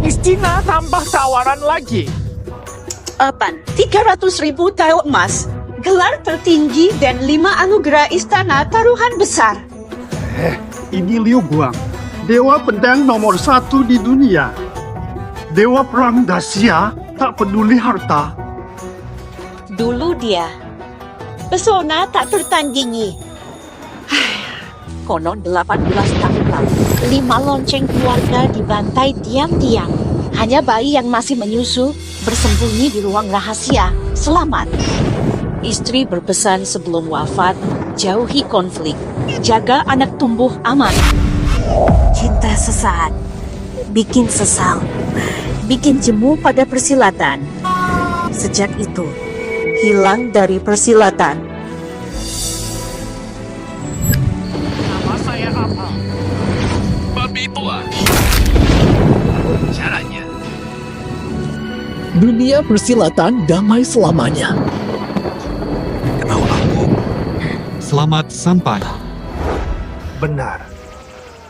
Istina tambah tawaran lagi. 300.000 tael emas, gelar tertinggi, dan 5 anugerah istana taruhan besar. Ini Liu Guang, dewa pedang nomor 1 di dunia. Dewa perang Dacia tak peduli harta. Dulu dia, pesona tak tertandingi. Konon 18 tahun lalu, 5 lonceng keluarga dibantai diam-diam. Hanya bayi yang masih menyusu bersembunyi di ruang rahasia, selamat. Istri berpesan sebelum wafat, jauhi konflik, jaga anak tumbuh aman. Cinta sesaat, bikin sesal, bikin jemu pada persilatan. Sejak itu, hilang dari persilatan. Nama saya apa? Babi tua. Caranya. Dunia persilatan damai selamanya. Kenal aku. Selamat sampai. Benar.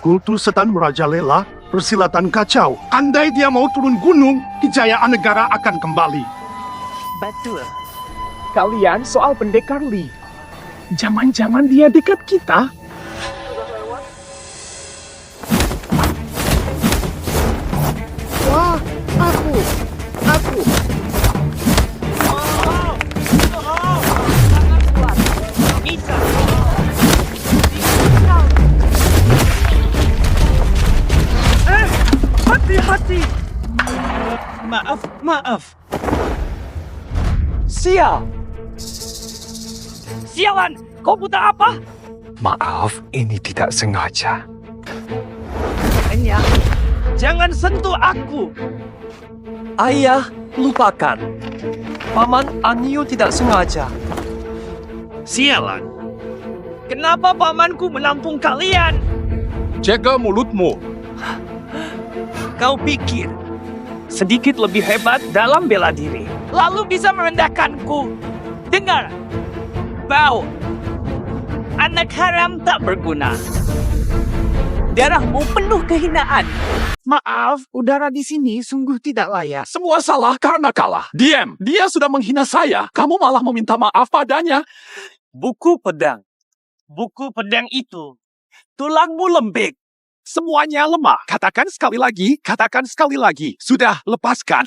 Kultus setan merajalela, persilatan kacau. Andai dia mau turun gunung, kejayaan negara akan kembali. Betul. Kalian soal pendekar Li. Jangan-jangan dia dekat kita? Wah, aku. Bisa. Hati-hati. Maaf. Sialan, kau buta apa? Maaf, ini tidak sengaja. Enya, jangan sentuh aku. Ayah, lupakan. Paman Anio tidak sengaja. Sialan. Kenapa pamanku menampung kalian? Jaga mulutmu. Kau pikir sedikit lebih hebat dalam bela diri, lalu bisa merendahkanku. Dengar, bau. Anak haram tak berguna. Darahmu penuh kehinaan. Maaf, udara di sini sungguh tidak layak. Semua salah karena kalah. Diam, dia sudah menghina saya. Kamu malah meminta maaf padanya. Buku pedang itu. Tulangmu lembek. Semuanya lemah. Katakan sekali lagi. Sudah, lepaskan.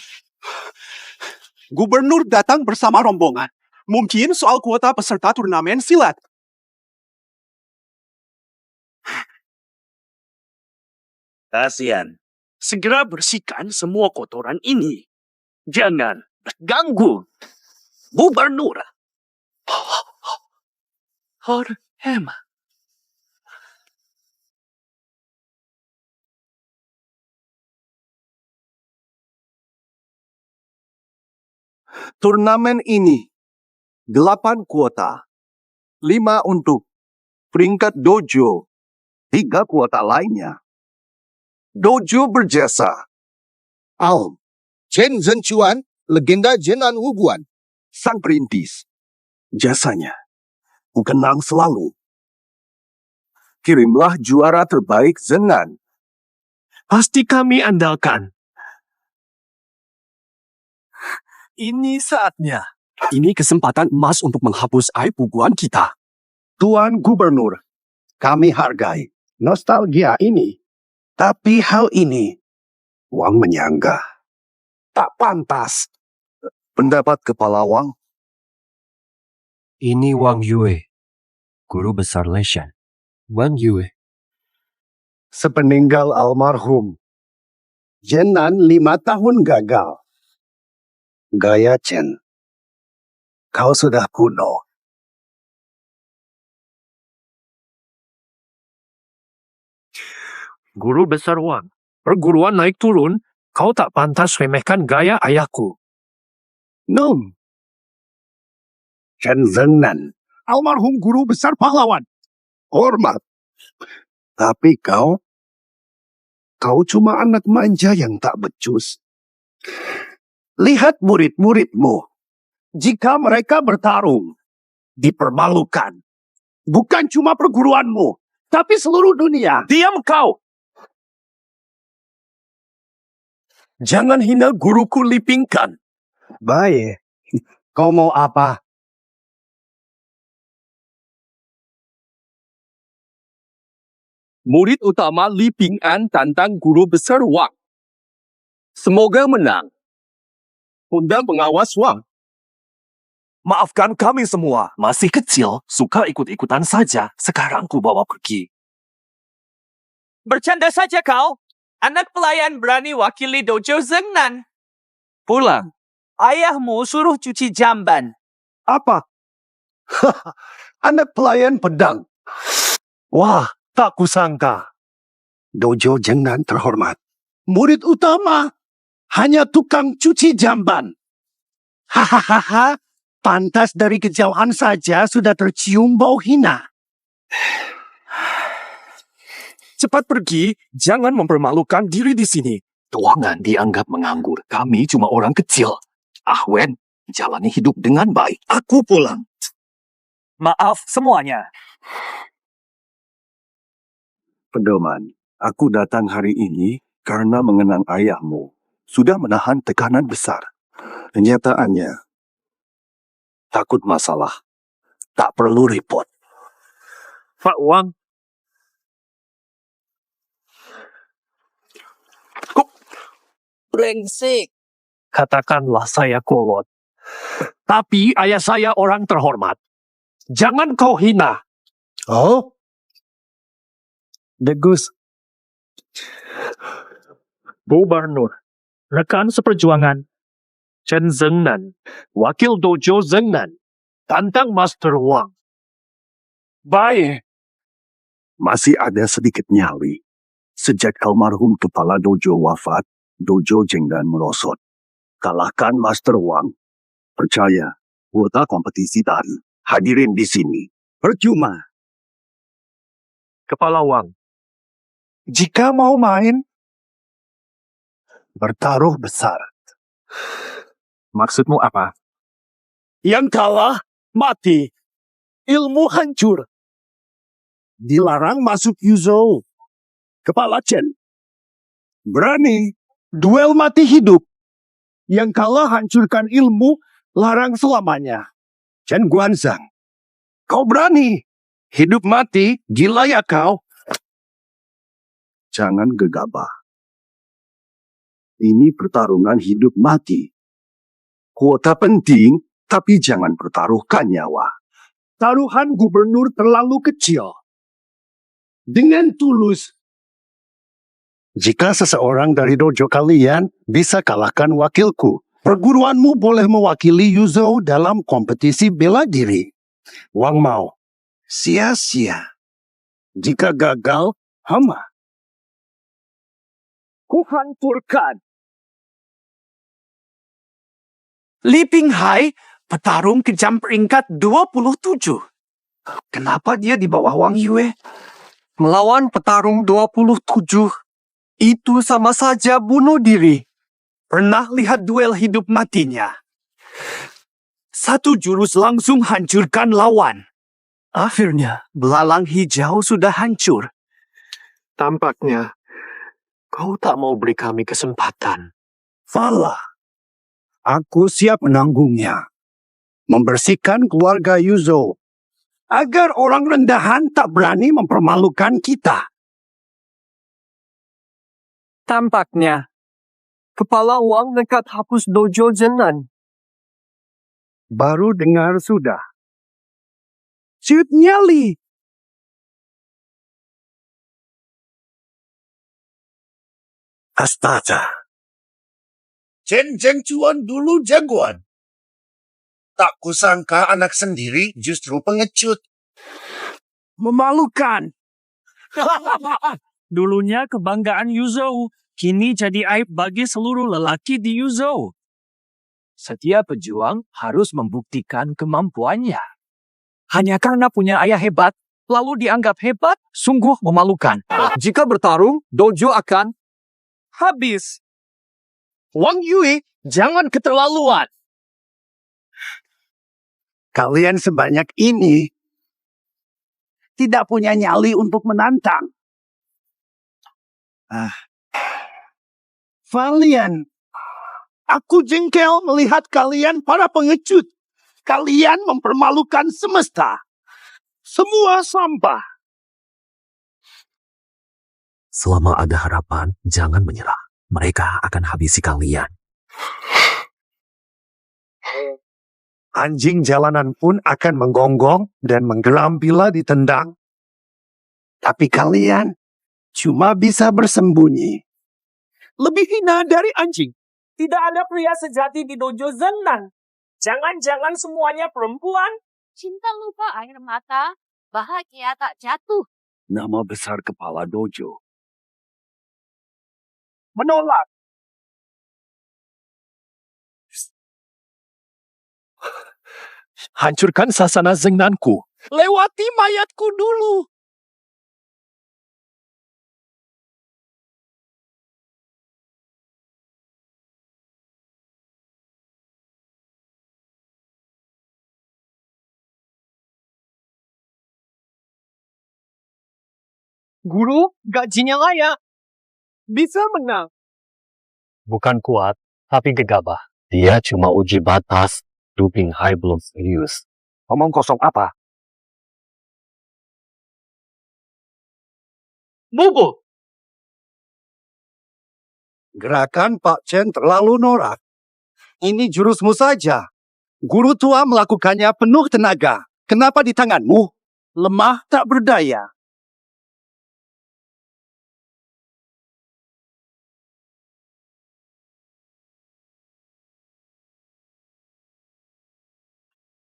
Gubernur datang bersama rombongan. Mungkin soal kuota peserta turnamen silat. Kasihan. Segera bersihkan semua kotoran ini. Jangan berganggu. Gubernur. Horhem. Turnamen ini 8 kuota. 5 untuk peringkat dojo. 3 kuota lainnya. Dojo berjasa. Alm, Chen Zhenchuan, legenda Jenan Wuguan, sang perintis. Jasanya, kenang selalu. Kirimlah juara terbaik Zenan. Pasti kami andalkan. Ini saatnya. Ini kesempatan emas untuk menghapus aib Wuguan kita. Tuan Gubernur, kami hargai nostalgia ini. Tapi hal ini, Wang menyangga. Tak pantas. Pendapat Kepala Wang? Ini Wang Yue, guru besar Leshan. Wang Yue. Sepeninggal almarhum. Jenan 5 tahun gagal. Gaya Chen, kau sudah kuno. Guru besar Wang, perguruan naik turun, kau tak pantas remehkan gaya ayahku. Nom. Chen Zengnan, almarhum guru besar pahlawan. Hormat. Tapi kau cuma anak manja yang tak becus. Lihat murid-muridmu. Jika mereka bertarung, dipermalukan. Bukan cuma perguruanmu, tapi seluruh dunia. Diam kau! Jangan hina guruku Lipingkan. Baik. Kau mau apa? Murid utama Lipingkan tantang guru besar Wang. Semoga menang. Undang pengawas Wang. Maafkan kami semua. Masih kecil, suka ikut-ikutan saja. Sekarang ku bawa pergi. Bercanda saja kau. Anak pelayan berani wakili dojo Zengnan. Pulang. Ayahmu suruh cuci jamban. Apa? Anak pelayan pedang. Wah, tak kusangka. Dojo Zengnan terhormat. Murid utama hanya tukang cuci jamban. Hahaha, pantas dari kejauhan saja sudah tercium bau hina. Cepat pergi, jangan mempermalukan diri di sini. Tuangan dianggap menganggur. Kami cuma orang kecil. Ahwen, jalani hidup dengan baik. Aku pulang. Maaf semuanya. Pedoman, aku datang hari ini karena mengenang ayahmu. Sudah menahan tekanan besar. Kenyataannya, takut masalah. Tak perlu repot. Pak Wang, Brengsek. katakanlah saya kolot. Tapi ayah saya orang terhormat. Jangan kau hina. Oh? Degus. Gubernur, rekan seperjuangan, Chen Zengnan, wakil dojo Zengnan, tantang Master Wang. Baik. Masih ada sedikit nyali. Sejak almarhum kepala dojo wafat, dojo Zengnan merosot. Kalahkan Master Wang. Percaya, kuota kompetisi tari. Hadirin di sini. Percuma. Kepala Wang, Jika mau main, Bertaruh besar. maksudmu apa? Yang kalah, mati. Ilmu hancur. dilarang masuk Yuzo. Kepala Chen. Berani, duel mati hidup. Yang kalah hancurkan ilmu, larang selamanya. Chen Guanzhang, kau berani. Hidup mati, gila ya kau. Jangan gegabah. Ini pertarungan hidup mati. Kuota penting, tapi jangan pertaruhkan nyawa. Taruhan gubernur terlalu kecil. Dengan tulus, jika seseorang dari dojo kalian bisa kalahkan wakilku, perguruanmu boleh mewakili Yuzo dalam kompetisi bela diri. Wang Mao, sia-sia. Jika gagal, hama. Kuhancurkan. Li Pinghai, petarung kejam peringkat 27. Kenapa dia di bawah Wang Yue? Melawan petarung 27. Itu sama saja bunuh diri. Pernah lihat duel hidup matinya? Satu jurus langsung hancurkan lawan. Akhirnya, belalang hijau sudah hancur. Tampaknya kau tak mau beri kami kesempatan. Falah. Aku siap menanggungnya. Membersihkan keluarga Yuzo. Agar orang rendahan tak berani mempermalukan kita. Tampaknya, Kepala Wang nekat hapus dojo Zengnan. Baru dengar sudah. Ciut nyali. Astaga. Chen Zhengchuan dulu jagoan. Tak kusangka anak sendiri justru pengecut. Memalukan. Dulunya kebanggaan Yuzo, kini jadi aib bagi seluruh lelaki di Yuzo. Setiap pejuang harus membuktikan kemampuannya. Hanya karena punya ayah hebat, lalu dianggap hebat, sungguh memalukan. Jika bertarung, dojo akan Habis. Wang Yue, jangan keterlaluan. Kalian sebanyak ini tidak punya nyali untuk menantang. Valian, aku jengkel melihat kalian para pengecut. Kalian mempermalukan semesta. Semua sampah. Selama ada harapan, jangan menyerah. Mereka akan habisi kalian. Anjing jalanan pun akan menggonggong dan menggeram bila ditendang. Tapi kalian cuma bisa bersembunyi. Lebih hina dari anjing. Tidak ada pria sejati di dojo Zenan. Jangan-jangan semuanya perempuan. Cinta lupa air mata, bahagia tak jatuh. Nama besar kepala dojo. Menolak. Hancurkan sasana Zengnanku. Lewati mayatku dulu. Guru, gajinya layak. Bisa menang. Bukan kuat, tapi gegabah. Dia cuma uji batas. Duping Hai belum serius. Omong kosong apa? Bobo. Gerakan Pak Chen terlalu norak. Ini jurusmu saja. Guru tua melakukannya penuh tenaga. Kenapa di tanganmu? Lemah tak berdaya.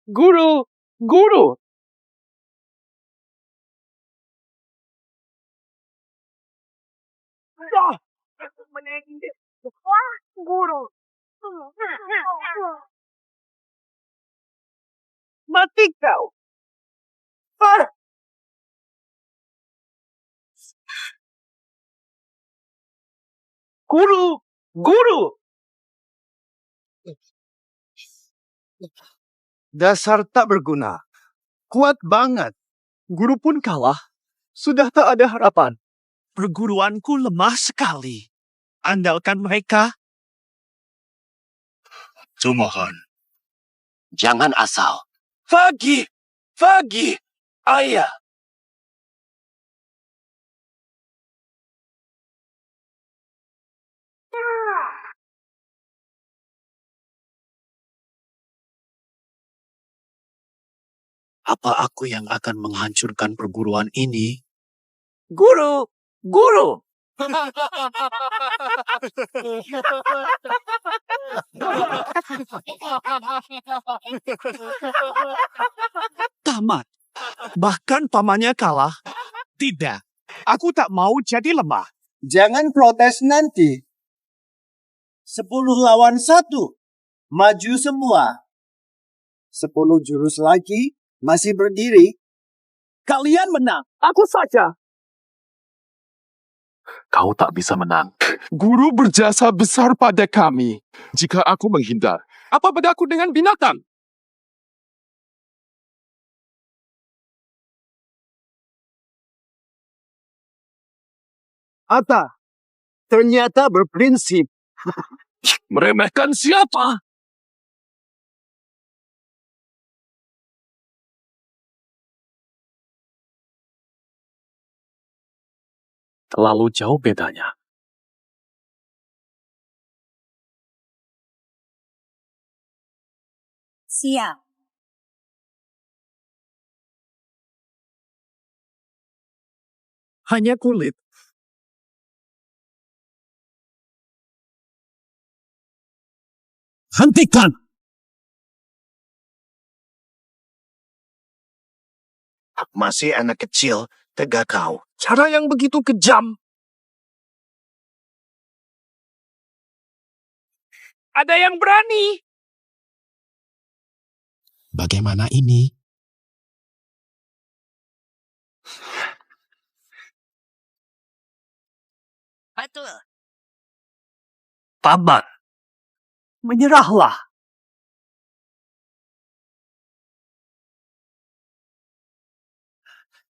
Guru. Guru. Wah, guru. Mati kau. Guru. Guru. Dasar tak berguna. Kuat banget. Guru pun kalah. Sudah tak ada harapan. Perguruanku lemah sekali. Andalkan mereka. Sumohon. Jangan asal. Fagi! Fagi! Ayah! Apa aku yang akan menghancurkan perguruan ini? Guru. Guru. Tamat. Bahkan pamannya kalah. Tidak. Aku tak mau jadi lemah. Jangan protes nanti. 10 lawan 1. Maju semua. 10 jurus lagi masih berdiri. Kalian menang. Aku saja. Kau tak bisa menang. Guru berjasa besar pada kami. Jika aku menghindar, apa bedaku dengan binatang? Atta, ternyata berprinsip. Meremehkan siapa? Terlalu jauh bedanya. Siap. Hanya kulit. Hentikan! Masih anak kecil, tegak kau. Cara yang begitu kejam. Ada yang berani. Bagaimana ini? Betul. Tamat. Menyerahlah.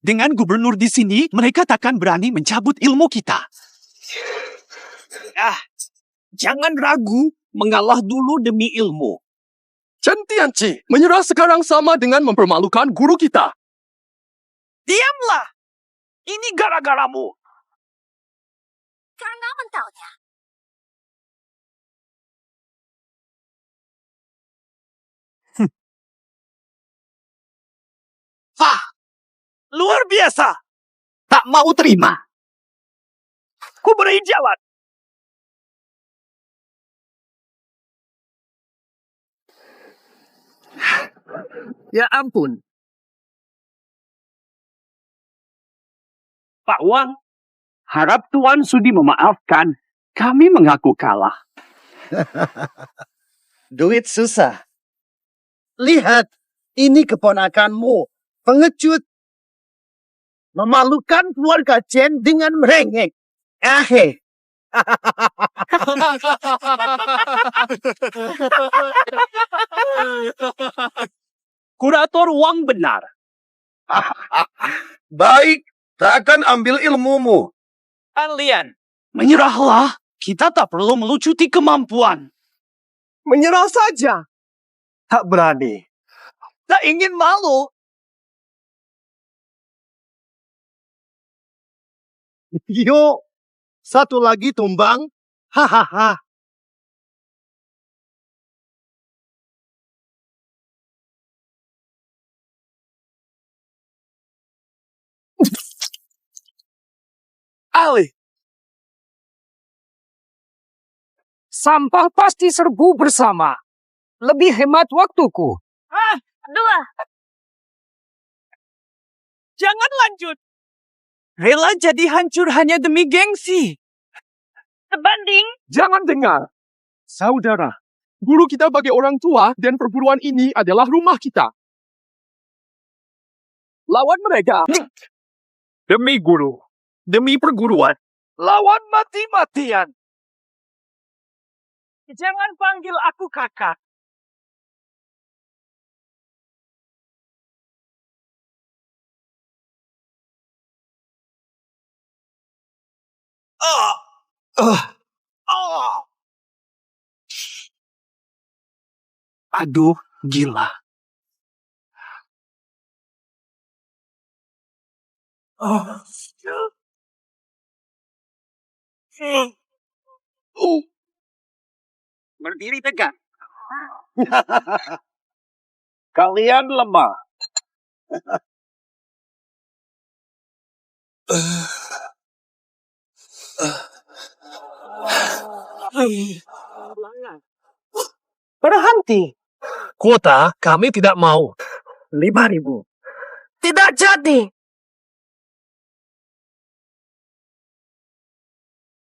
Dengan gubernur di sini, mereka takkan berani mencabut ilmu kita. Jangan ragu mengalah dulu demi ilmu. Chen Tianqi, menyerah sekarang sama dengan mempermalukan guru kita. Diamlah! Ini gara-garamu. Karena mentalnya. Wah, luar biasa. Tak mau terima. Ku beri jalan. Ya ampun. Pak Wang, harap Tuan sudi memaafkan. Kami mengaku kalah. Duit susah. Lihat, ini keponakanmu. Pengecut. Memalukan keluarga Chen dengan merengek. Ahe. Kurator Wang benar. Baik, tak akan ambil ilmumu. Lian, menyerahlah. Kita tak perlu melucuti kemampuan. Menyerah saja. Tak berani. Tak ingin malu. Yuk, satu lagi tumbang. Hahaha. Ali, Sampah pasti serbu bersama. Lebih hemat waktuku. Dua. jangan lanjut. Rela jadi hancur hanya demi gengsi. Sebanding. Jangan dengar. Saudara, guru kita bagi orang tua dan perguruan ini adalah rumah kita. Lawan mereka. Demi guru, demi perguruan. Lawan mati-matian. Jangan panggil aku kakak. Aduh, gila. Berdiri tegak. Kalian lemah. Berhenti. Kuota kami tidak mau. 5.000. Tidak jadi.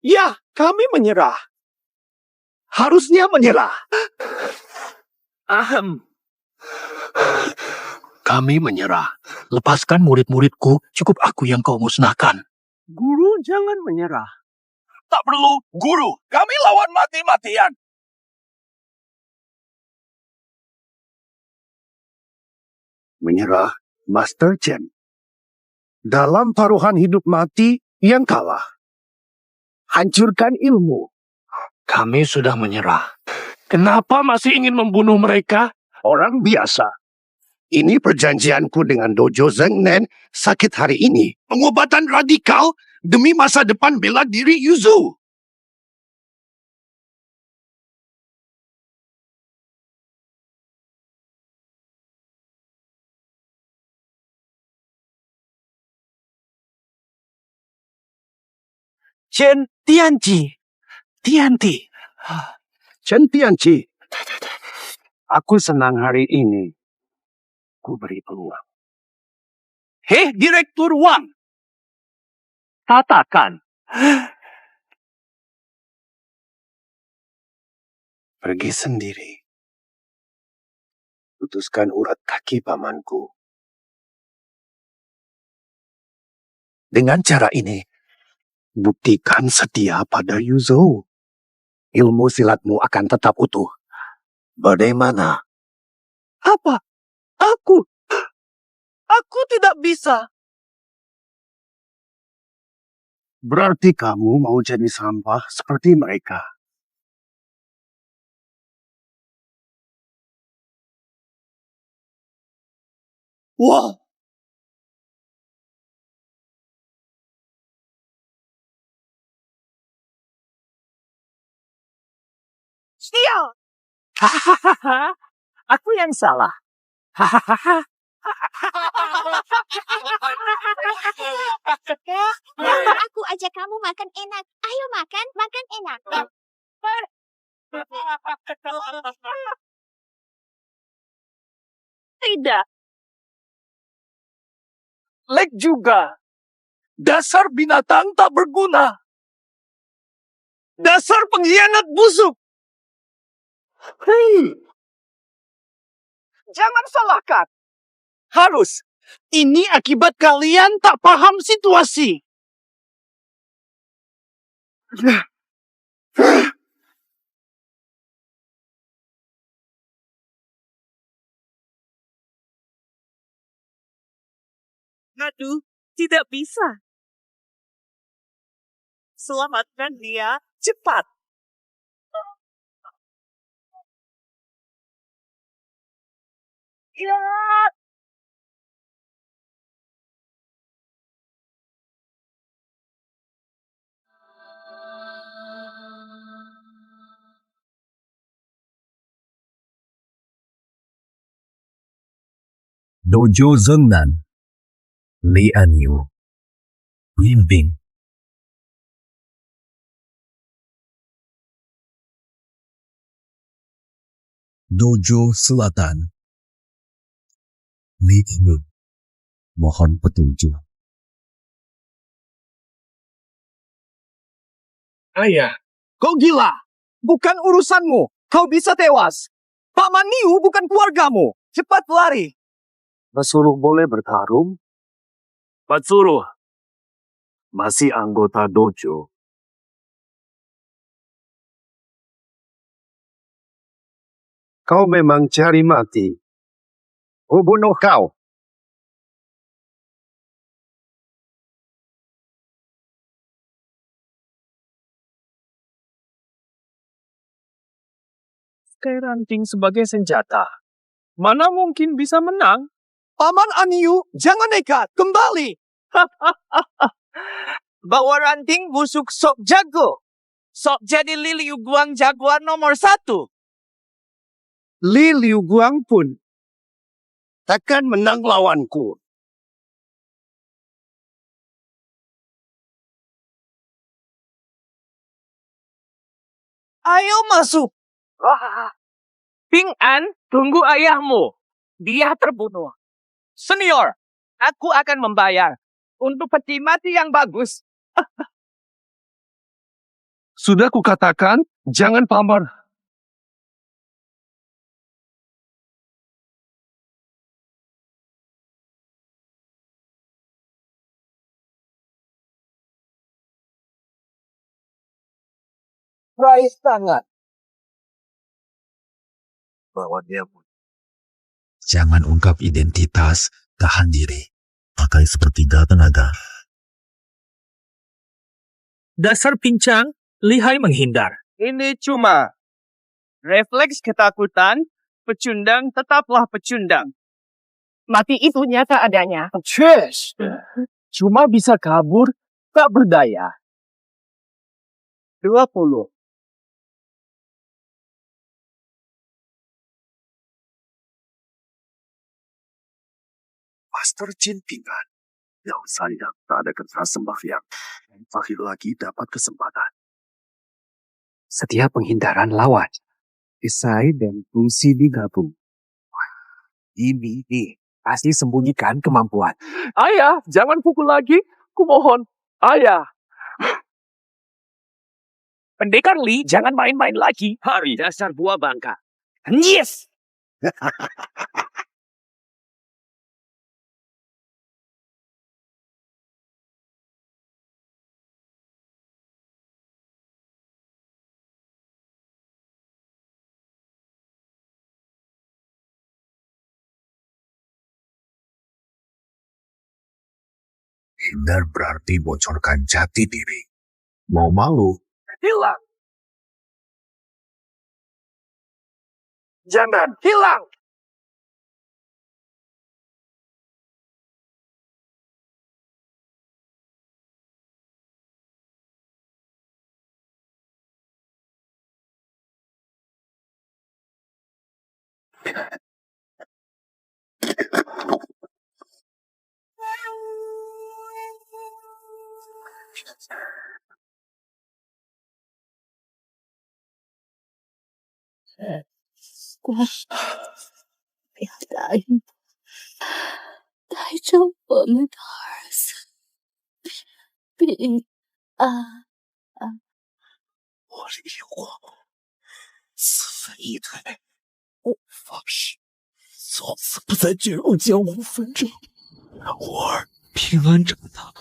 Ya, kami menyerah. Harusnya menyerah. Kami menyerah. Lepaskan murid-muridku, cukup aku yang kau musnahkan. Guru jangan menyerah. Tak perlu, guru. Kami lawan mati-matian. Menyerah, Master Chen. Dalam taruhan hidup mati yang kalah. Hancurkan ilmu. Kami sudah menyerah. Kenapa masih ingin membunuh mereka? Orang biasa. Ini perjanjianku dengan Dojo Zhengnen sakit hari ini. Pengobatan radikal demi masa depan bela diri Yuzu. Chen Tianqi. Tianti. Chen Tianqi. Aku senang hari ini. Ku beri peluang. Hei, Direktur Wang. Katakan. Pergi sendiri. Putuskan urat kaki pamanku. Dengan cara ini, buktikan setia pada Yuzhou. Ilmu silatmu akan tetap utuh. Bagaimana? Apa? Aku tidak bisa. Berarti kamu mau jadi sampah seperti mereka. Wah, Sial! Hahaha, aku yang salah. Hahaha. Aku ajak kamu makan enak. Ayo makan, makan enak. Tidak. Lek juga. Dasar binatang tak berguna. Dasar pengkhianat busuk. Jangan salahkan. Harus. Ini akibat kalian tak paham situasi. Aduh, tidak bisa. Selamatkan dia cepat. Ya. Dojo Zengnan, Li Anyu, Bimbing. Dojo Selatan, Li Anyu, mohon petunjuk. Ayah, kau gila. Bukan urusanmu. Kau bisa tewas. Pak Maniu bukan keluargamu. Cepat lari. Basuruh boleh bertarung? Basuruh masih anggota dojo. Kau memang cari mati. Oh, bunuh kau. Pakai ranting sebagai senjata. Mana mungkin bisa menang? Paman Aniu, jangan nekat. Kembali. Bawa ranting busuk sok jago. Sok jadi Liliu Guang jagoan nomor 1. Li Liu Guang pun takkan menang lawanku. Ayo masuk. Ping An, tunggu ayahmu. Dia terbunuh. Senior, aku akan membayar untuk peti mati yang bagus. Sudah kukatakan, jangan pamer. Raih tangan. Bawa dia pun. Jangan ungkap identitas, tahan diri. Pakai sepertiga tenaga. Dasar pincang, lihai menghindar. Ini cuma refleks ketakutan, pecundang tetaplah pecundang. Mati itu nyata adanya. Cus, cuma bisa kabur, tak berdaya. 20. Master Jin Pinggan. Yang sayang tak ada kata sembahyang. Akhir lagi dapat kesempatan. setiap penghindaran lawan. Esai dan fungsi digabung. Ini pasti sembunyikan kemampuan. Ayah, jangan pukul lagi. Kumohon. Ayah. Pendekar Li, jangan main-main lagi. Hari dasar buah bangka. Yes! Hindar berarti bocorkan jati diri. Mau malu? Hilang. Jangan hilang. 大丈夫了的儿子，平安。我离婚，四分一退。我发誓，从此不再卷入江湖纷争。我儿平安长大。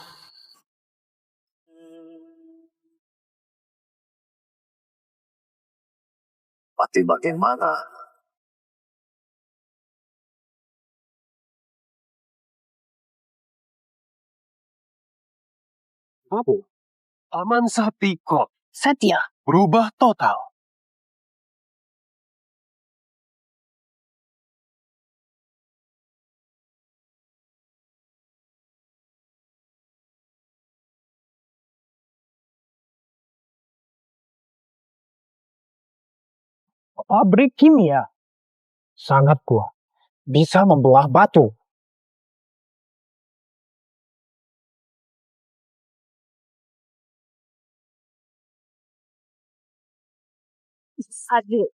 Bagaimana? Babu, aman sa pikot. Satya, Berubah total. Pabrik kimia sangat kuat, bisa membelah batu. adik,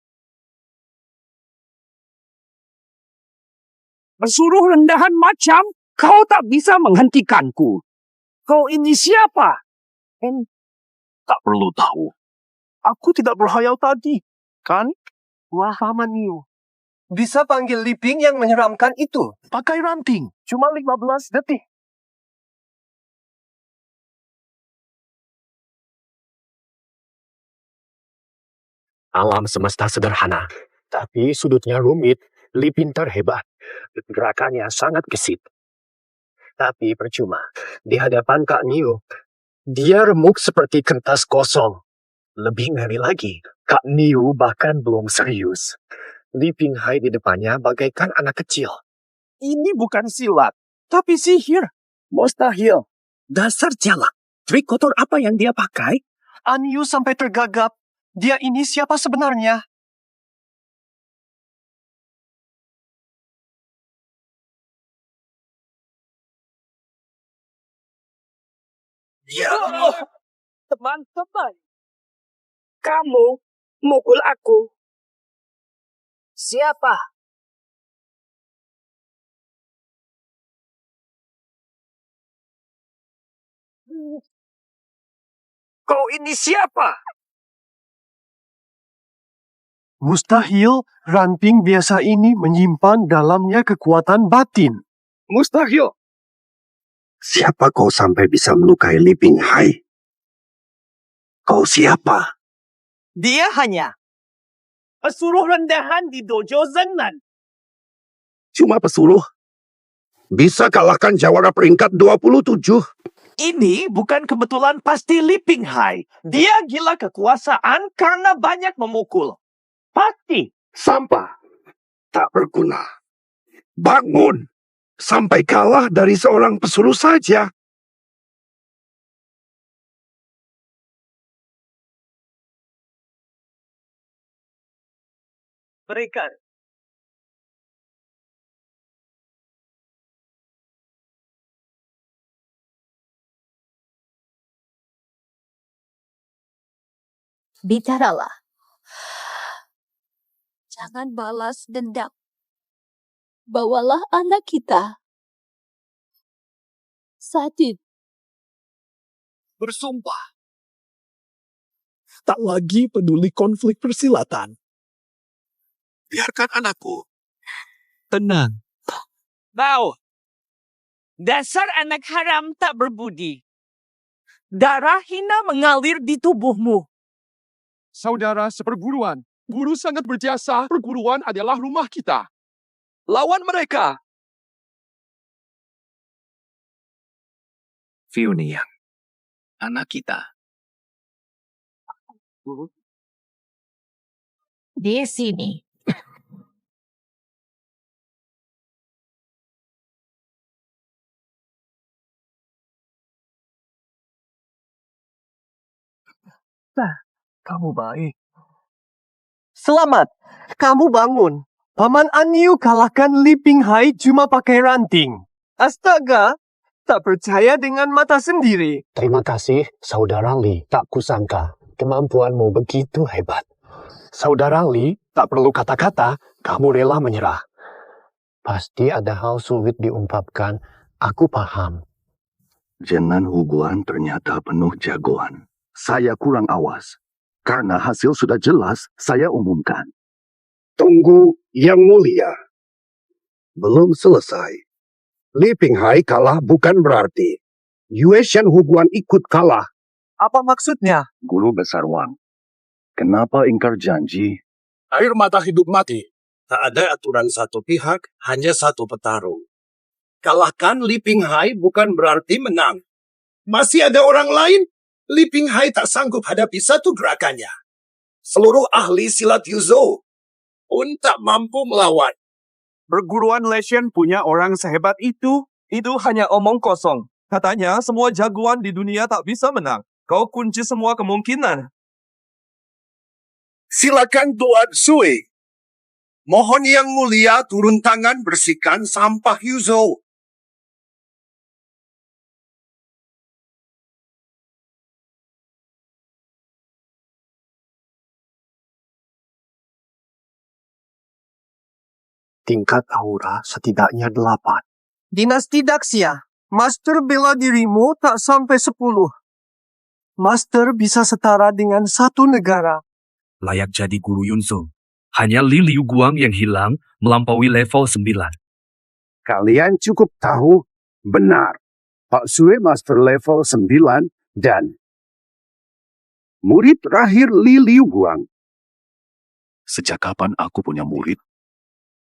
Bersuruh rendahan macam kau tak bisa menghentikanku. Kau ini siapa? Tak perlu tahu. Aku tidak berhayal tadi, kan? Wah, Paman Niu. Bisa panggil Liping yang menyeramkan itu. Pakai ranting. Cuma 15 detik. Alam semesta sederhana, tapi sudutnya rumit. Li pintar hebat, gerakannya sangat gesit. Tapi percuma, di hadapan Kak Niu, dia remuk seperti kertas kosong. Lebih ngeri lagi, Kak Niu bahkan belum serius. Li Pinghai di depannya bagaikan anak kecil. Ini bukan silat, tapi sihir. Mustahil. Dasar jalak. Trik kotor apa yang dia pakai? Anyu sampai tergagap. Dia ini siapa sebenarnya? Teman-teman, kamu mukul aku. Siapa? Kau ini siapa? Mustahil, ranting biasa ini menyimpan dalamnya kekuatan batin. Mustahil. Siapa kau sampai bisa melukai Li Pinghai? Kau siapa? Dia hanya pesuruh rendahan di dojo Zengnan. Cuma pesuruh. Bisa kalahkan jawara peringkat 27. Ini bukan kebetulan pasti Li Pinghai. Dia gila kekuasaan karena banyak memukul. Pasti. Sampah. Tak berguna. Bangun. Sampai kalah dari seorang pesuruh saja. Berikan. bicaralah. Jangan balas dendam. Bawalah anak kita. Sadid, Bersumpah. Tak lagi peduli konflik persilatan. Biarkan anakku. Tenang. Mau. Dasar anak haram tak berbudi. Darah hina mengalir di tubuhmu. Saudara seperguruan, guru sangat berjasa. Perguruan adalah rumah kita. Lawan mereka. Fionian, anak kita. di sini. Kamu baik. Selamat. Kamu bangun. Paman Anyu kalahkan Li Pinghai cuma pakai ranting. Astaga, tak percaya dengan mata sendiri. Terima kasih, Saudara Li. Tak kusangka kemampuanmu begitu hebat. Saudara Li, tak perlu kata-kata, kamu rela menyerah. Pasti ada hal sulit diungkapkan. Aku paham. Jenan Huguan ternyata penuh jagoan. Saya kurang awas. Karena hasil sudah jelas, saya umumkan. Tunggu, Yang Mulia. Belum selesai. Li Pinghai kalah bukan berarti Yue Shen Huguan ikut kalah. Apa maksudnya? Guru Besar Wang, kenapa ingkar janji? Air mata hidup mati. Tak ada aturan satu pihak, hanya satu petarung. Kalahkan Li Pinghai bukan berarti menang. Masih ada orang lain? Li Pinghai tak sanggup hadapi satu gerakannya. Seluruh ahli silat Yuzhou pun tak mampu melawan. Perguruan Leshen punya orang sehebat itu? Itu hanya omong kosong. Katanya semua jagoan di dunia tak bisa menang. Kau kunci semua kemungkinan. Silakan Tuan Sui. Mohon Yang Mulia turun tangan bersihkan sampah Yuzhou. Tingkat aura setidaknya 8. Dinasti Daxia, Master bela dirimu tak sampai 10. Master bisa setara dengan satu negara. Layak jadi guru Yunzong. Hanya Li Liu Guang yang hilang melampaui level 9. Kalian cukup tahu, benar. Pak Sue Master level 9 dan murid terakhir Li Liu Guang. Sejak kapan aku punya murid?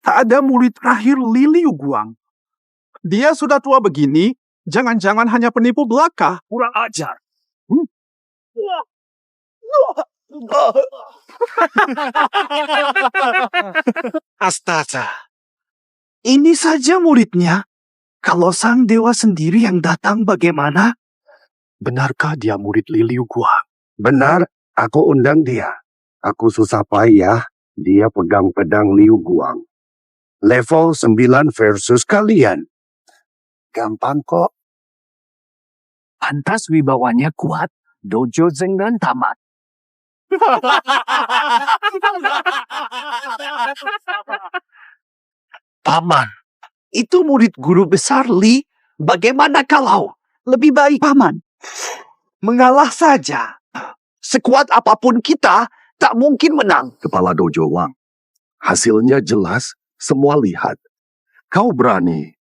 Tak ada murid terakhir Li Liu Guang. Dia sudah tua begini, jangan-jangan hanya penipu belaka. Kurang ajar. Astaga. Ini saja muridnya. Kalau sang dewa sendiri yang datang bagaimana? Benarkah dia murid Li Liu Guang? Benar, aku undang dia. Aku susah payah, dia pegang pedang Liu Guang. Level 9 versus kalian. Gampang kok. Pantas wibawanya kuat. Dojo Zengnan tamat. Paman, itu murid guru besar Li. Bagaimana kalau lebih baik paman mengalah saja? Sekuat apapun kita, tak mungkin menang. Kepala Dojo Wang. Hasilnya jelas, semua lihat. Kau berani.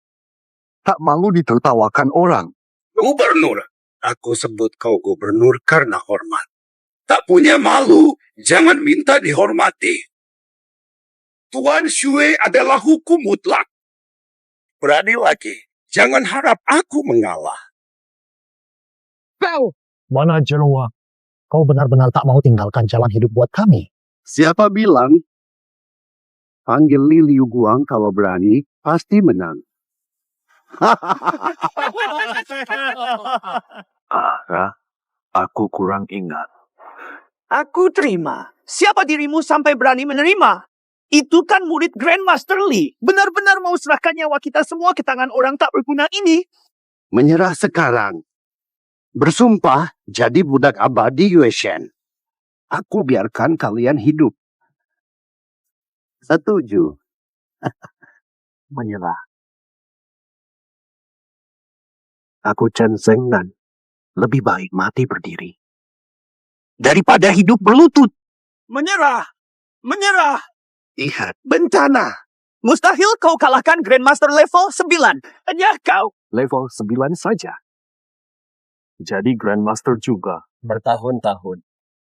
Tak malu ditertawakan orang. Gubernur. Aku sebut kau gubernur karena hormat. Tak punya malu, jangan minta dihormati. Tuan Shui adalah hukum mutlak. Berani lagi, jangan harap aku mengalah. Kau! Mana Jeroa? Kau benar-benar tak mau tinggalkan jalan hidup buat kami. Siapa bilang? Panggil Li Liu Guang kalau berani, pasti menang. Aku kurang ingat. Aku terima. Siapa dirimu sampai berani menerima? Itu kan murid Grandmaster Li. Benar-benar mau serahkan nyawa kita semua ke tangan orang tak berguna ini. Menyerah sekarang. Bersumpah jadi budak abadi Yue Shen. Aku biarkan kalian hidup. Setuju. Menyerah. Aku Chen Zengnan. Lebih baik mati berdiri Daripada hidup berlutut. Menyerah. Menyerah. Lihat. Bencana. Mustahil kau kalahkan Grandmaster level 9. Hanya kau. level 9 saja. Jadi Grandmaster juga. Bertahun-tahun.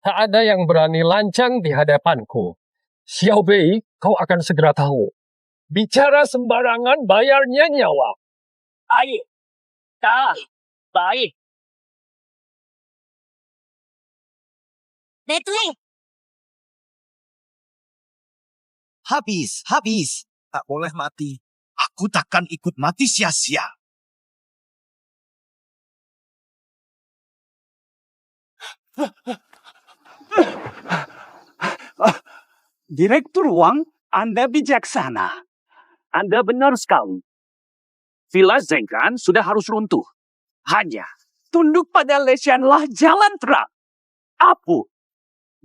Tak ada yang berani lancang di hadapanku. Xiao Bei, kau akan segera tahu. Bicara sembarangan, bayarnya nyawa. Baik. Tak. Baik. Habis. Tak boleh mati. Aku takkan ikut mati sia-sia. Direktur Wang, Anda bijaksana. Anda benar sekali. Villa Zengkan sudah harus runtuh. Hanya tunduk pada Lesianlah jalan terang. Apu.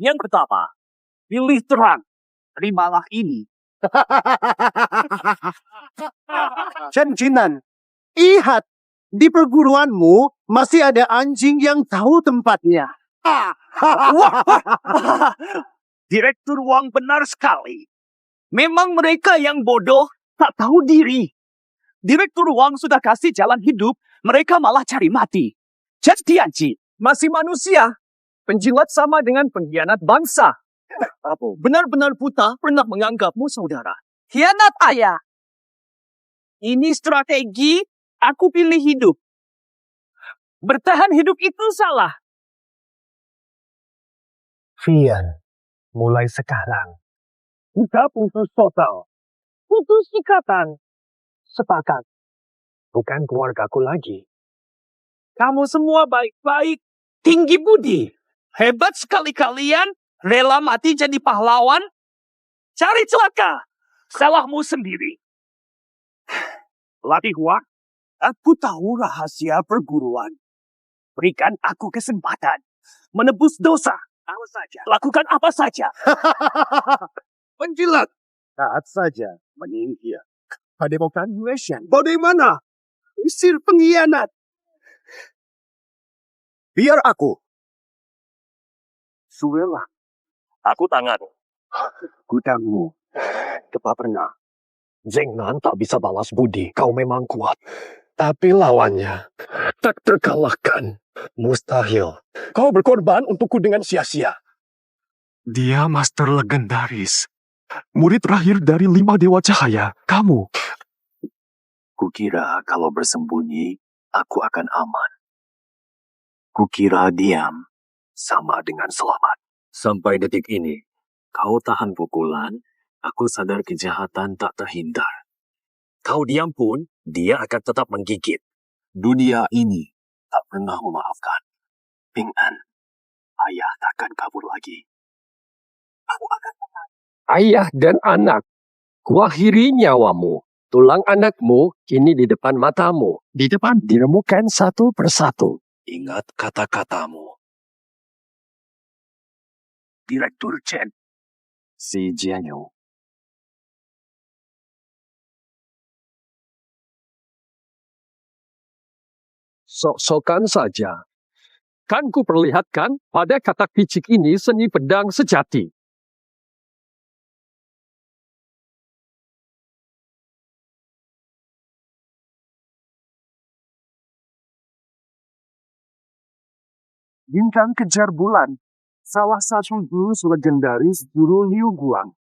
Yang pertama, pilih terang. Terimalah ini. Chen Jinan, lihat, di perguruanmu masih ada anjing yang tahu tempatnya. Direktur Wang benar sekali. Memang mereka yang bodoh, tak tahu diri. Direktur Wang sudah kasih jalan hidup, mereka malah cari mati. Chen Tianqi, Masih manusia. Penjilat sama dengan pengkhianat bangsa. Benar-benar buta pernah menganggapmu saudara. hianat ayah. Ini strategi, aku pilih hidup. Bertahan hidup itu salah. Vian, mulai sekarang, kita putus total. Putus ikatan. Sepakat. Bukan keluargaku lagi. Kamu semua baik-baik, tinggi budi. Hebat sekali kalian, rela mati jadi pahlawan. Cari celaka, salahmu sendiri. Latih Wang, aku tahu rahasia perguruan. Berikan aku kesempatan menebus dosa. Apa saja. Lakukan apa saja. Penjilat, Taat saja menyingkir. padepokan Yueshan. Bagaimana? Usir pengkhianat. Biar aku. Suwelah. Aku tangan. Gudangmu. Tepat pernah. Zengnan tak bisa balas budi. Kau memang kuat. Tapi lawannya tak terkalahkan. Mustahil. Kau berkorban untukku dengan sia-sia. Dia master legendaris. Murid terakhir dari 5 Dewa Cahaya. Kamu. Kukira kalau bersembunyi, aku akan aman. Kukira diam sama dengan selamat. Sampai detik ini, kau tahan pukulan, aku sadar kejahatan tak terhindar. Kau diam pun, dia akan tetap menggigit. Dunia ini tak pernah memaafkan. Ping An, ayah takkan kabur lagi. Aku akan tenang. Ayah dan anak, kuakhiri nyawamu. Tulang anakmu kini di depan matamu. Di depan diremukan satu persatu. Ingat kata-katamu. Direktur Chen, si Jianyu. Sok-sokan saja. Kan ku perlihatkan pada katak picik ini seni pedang sejati. Bintang kejar bulan. Salah satu guru legendaris guru Liu Guang.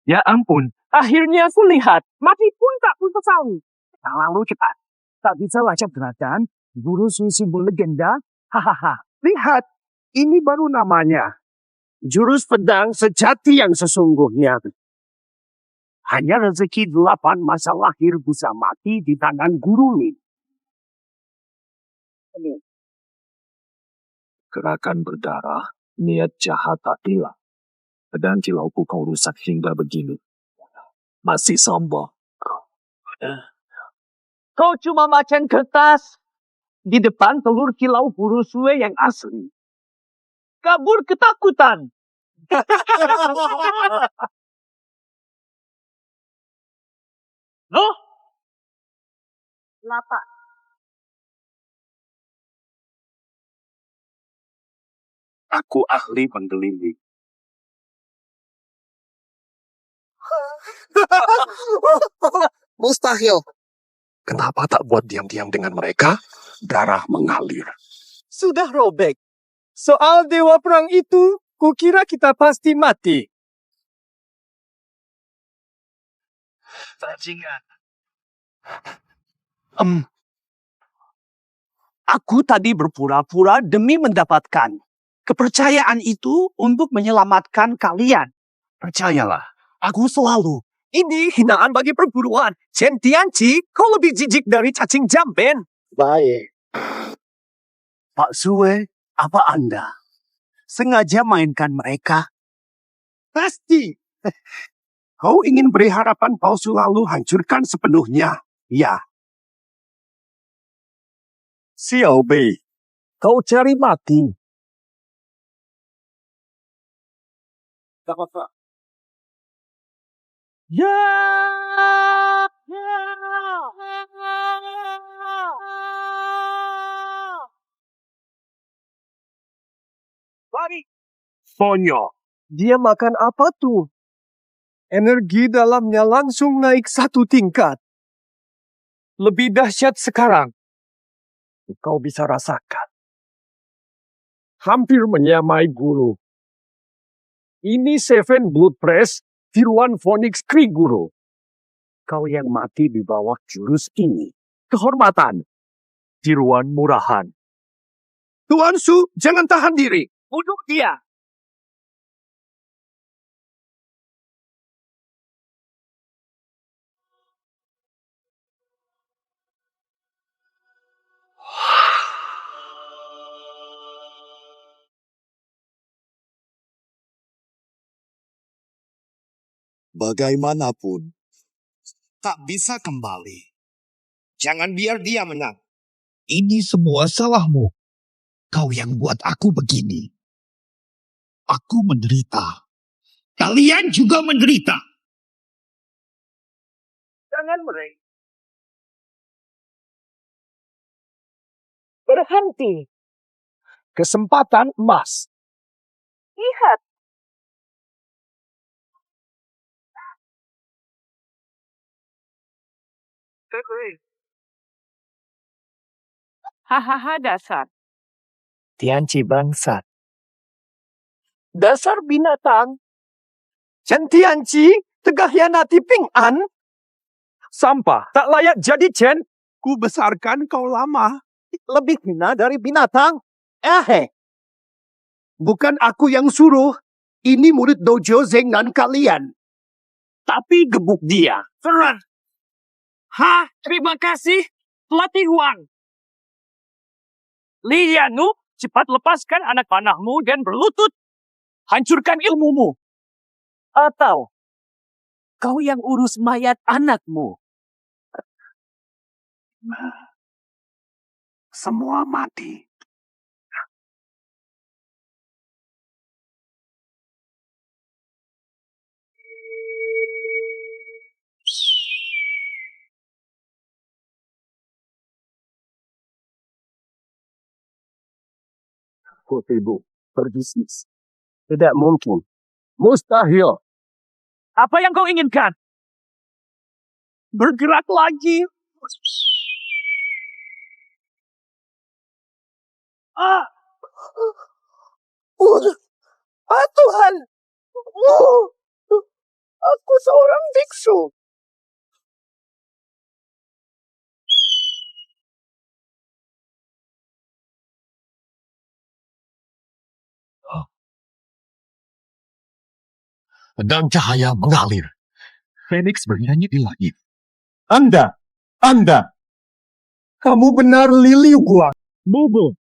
Ya ampun, akhirnya aku lihat. Mati pun tak ku sesali. Terlalu cepat. Tak bisa baca gerakan. Guru simbol legenda. Hahaha. Lihat. Ini baru namanya. Jurus pedang sejati yang sesungguhnya. Hanya rezeki 8 masa lahir bisa mati di tangan guru Lin. Gerakan berdarah, niat jahat tak hilang. Dan kilauku kau rusak hingga begini. Masih sombong. Kau cuma macan kertas. Di depan telur kilau buru sue yang asli. Kabur ketakutan. Loh? Lapak. Aku ahli penggelinding. Mustahil. Kenapa tak buat diam-diam dengan mereka? Darah mengalir. Sudah robek. Soal dewa perang itu, kukira kita pasti mati. Bajingan. Aku tadi berpura-pura demi mendapatkan kepercayaan itu untuk menyelamatkan kalian. Percayalah, aku selalu. Ini hinaan bagi perguruan. Chen Tianqi, kau lebih jijik dari cacing jamben. Baik. Pak Sue, apa Anda sengaja mainkan mereka? Pasti. Kau ingin beri harapan palsu lalu hancurkan sepenuhnya. Ya. Xiao Bei, kau cari mati. Tak apa-apa. Ya. Lari. Sonyo, dia makan apa tuh? Energi dalamnya langsung naik 1 tingkat. Lebih dahsyat sekarang. Kau bisa rasakan. Hampir menyamai guru. Ini Seven Blood Press, tiruan Phoenix Kree guru. Kau yang mati di bawah jurus ini. Kehormatan. Tiruan murahan. Tuan Su, jangan tahan diri. Bunuh dia. Bagaimanapun, tak bisa kembali. Jangan biar dia menang. Ini semua salahmu. Kau yang buat aku begini. Aku menderita. Kalian juga menderita. Jangan mereka. Berhenti. Kesempatan emas. Lihat. Hahaha dasar. Tianci bangsat. Dasar binatang. Chen Tianci tegah hianati Ping An. Sampah, tak layak jadi Chen. Ku besarkan kau lama. Lebih hina dari binatang. Bukan aku yang suruh. Ini murid dojo Zengnan kalian. Tapi gebuk dia. Keren. Terima kasih, pelatih Huang. Li Yanu, cepat lepaskan anak panahmu dan berlutut. Hancurkan ilmumu. Atau kau yang urus mayat anakmu. Semua mati. Sibuk berbisnis. Tidak mungkin. Mustahil. Apa yang kau inginkan? Bergerak lagi. Tuhan. Aku seorang biksu. Pedang cahaya mengalir. Phoenix bernyanyi di langit. Anda. Kamu benar Li Liu Guang. Bobo.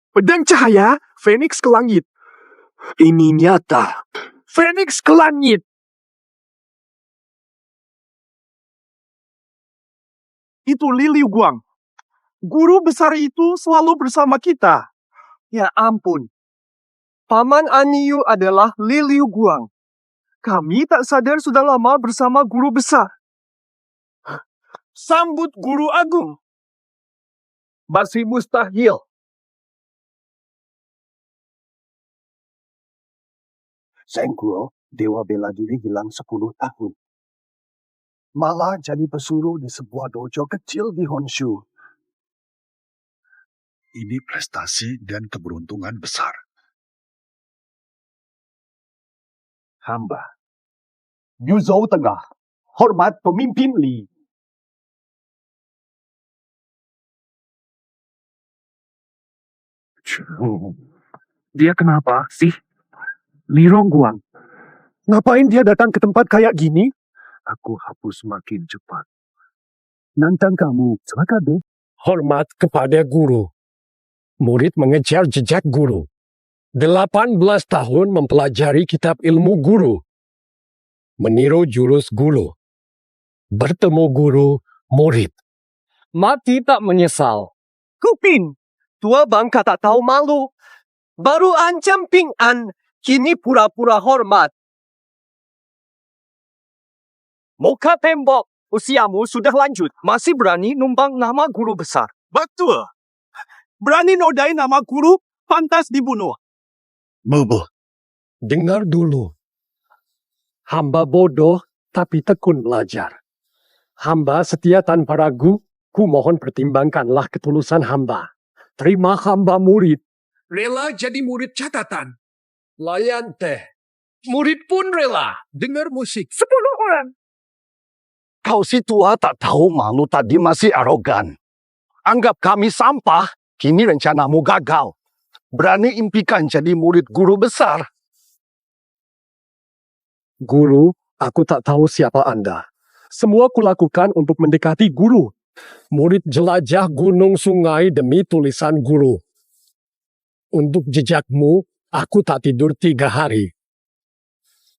Pedang cahaya, Phoenix ke langit. Ini nyata. Phoenix ke langit. Itu Li Liu Guang. Guru besar itu selalu bersama kita. Ya ampun. Paman Aniyu adalah Li Liu Guang. Kami tak sadar sudah lama bersama guru besar. Sambut guru agung. Masih mustahil. Zhengguo, dewa bela diri hilang 10 tahun. Malah jadi pesuruh di sebuah dojo kecil di Honshu. Ini prestasi dan keberuntungan besar. Hamba. Yuzhou Tengah. Hormat pemimpin Li. Dia kenapa sih? Li Rongguang. Ngapain dia datang ke tempat kayak gini? Aku hapus makin cepat. Nantang kamu, celaka deh. Hormat kepada guru. Murid mengejar jejak guru. 18 tahun mempelajari kitab ilmu guru. Meniru jurus guru. Bertemu guru, murid. Mati tak menyesal. Kuping, tua bangka tak tahu malu. Baru ancam Ping An, kini pura-pura hormat. Muka tembok, usiamu sudah lanjut. Masih berani numpang nama guru besar. Betul. Berani nodai nama guru, pantas dibunuh. Bobo. Dengar dulu. Hamba bodoh tapi tekun belajar. Hamba setia tanpa ragu, ku mohon pertimbangkanlah ketulusan hamba. Terima hamba murid. Rela jadi murid catatan. Layan teh. Murid pun rela dengar musik. 10 orang. Kau si tua tak tahu malu tadi masih arogan. Anggap kami sampah, kini rencanamu gagal. Berani impikan jadi murid guru besar. Guru, aku tak tahu siapa Anda. Semua kulakukan untuk mendekati guru. Murid jelajah gunung sungai demi tulisan guru. Untuk jejakmu, aku tak tidur 3 hari.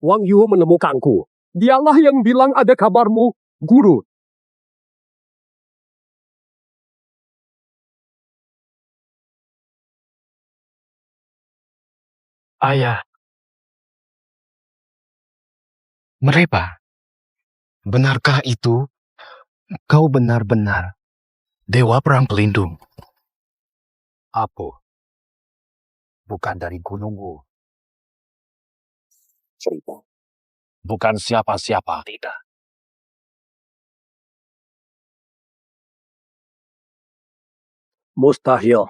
Wang Yu menemukanku. Dialah yang bilang ada kabarmu, guru. Ayah. Mereka, benarkah itu? Kau benar-benar dewa perang pelindung. Apa? Bukan dari gunungmu. Cerita. Bukan siapa-siapa. Tidak. Mustahil.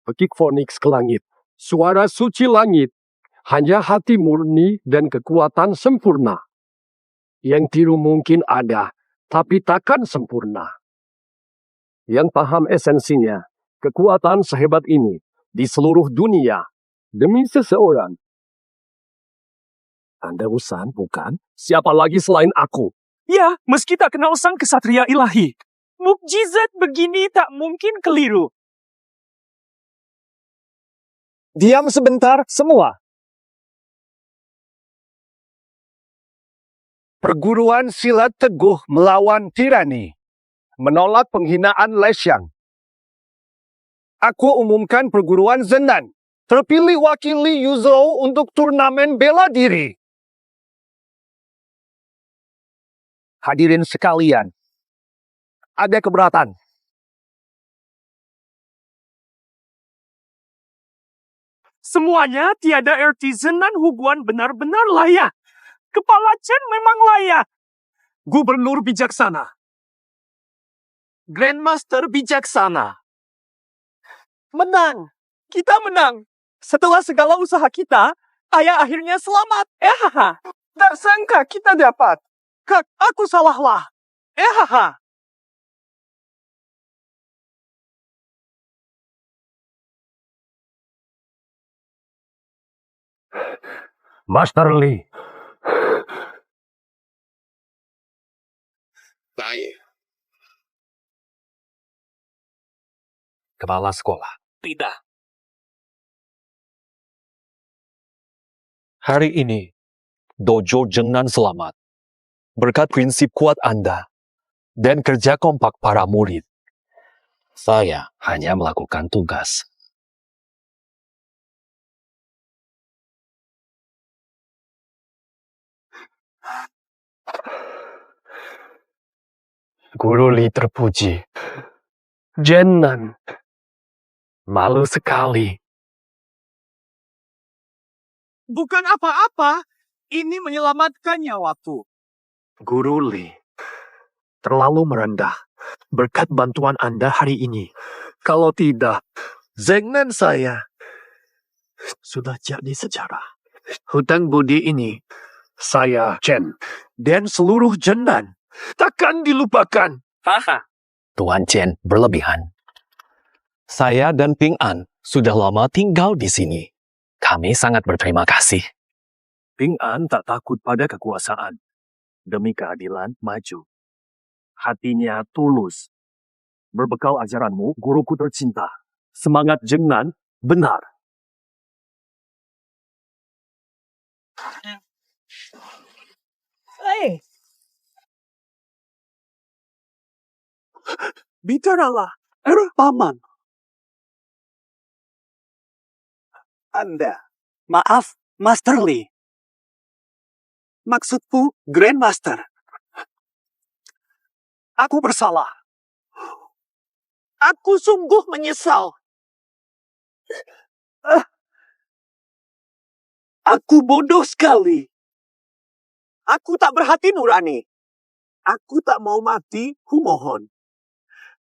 Pekik Phoenix ke langit. Suara suci langit. Hanya hati murni dan kekuatan sempurna. Yang tiru mungkin ada, tapi takkan sempurna. Yang paham esensinya, kekuatan sehebat ini di seluruh dunia demi seseorang. Anda Usan, bukan? Siapa lagi selain aku? Ya, meski tak kenal sang kesatria ilahi. Mukjizat begini tak mungkin keliru. Diam sebentar, semua. Perguruan silat teguh melawan tirani. Menolak penghinaan Lesyang. Aku umumkan perguruan Zenan. Terpilih wakili Yuzhou untuk turnamen bela diri. Hadirin sekalian, ada keberatan. Semuanya tiada artisanan hubungan benar-benar layak. Kepala Chen memang layak. Gubernur bijaksana. Grandmaster bijaksana. Menang. Kita menang. Setelah segala usaha kita, ayah akhirnya selamat. Tak sangka kita dapat. Kak, aku salahlah. Master Li. Baik. Kepala sekolah. Tidak. Hari ini, Dojo Jengnan selamat. Berkat prinsip kuat Anda dan kerja kompak para murid. Saya hanya melakukan tugas. Guru Li terpuji. Jenan. Malu sekali. Bukan apa-apa. Ini menyelamatkan nyawaku. Guru Li. Terlalu merendah. Berkat bantuan Anda hari ini. Kalau tidak, Zengnan saya sudah jadi sejarah. Hutang budi ini, saya, Chen, dan seluruh Jenan takkan dilupakan. Tuan Chen berlebihan. Saya dan Ping An sudah lama tinggal di sini. Kami sangat berterima kasih. Ping An tak takut pada kekuasaan. Demi keadilan, maju. Hatinya tulus. Berbekal ajaranmu, guruku tercinta. Semangat Jengnan benar. Hei, Bicaralah, Paman. Anda. Maaf, Master Lee. Maksudku, Grandmaster. Aku bersalah. Aku sungguh menyesal. Aku bodoh sekali. Aku tak berhati nurani. Aku tak mau mati, kumohon.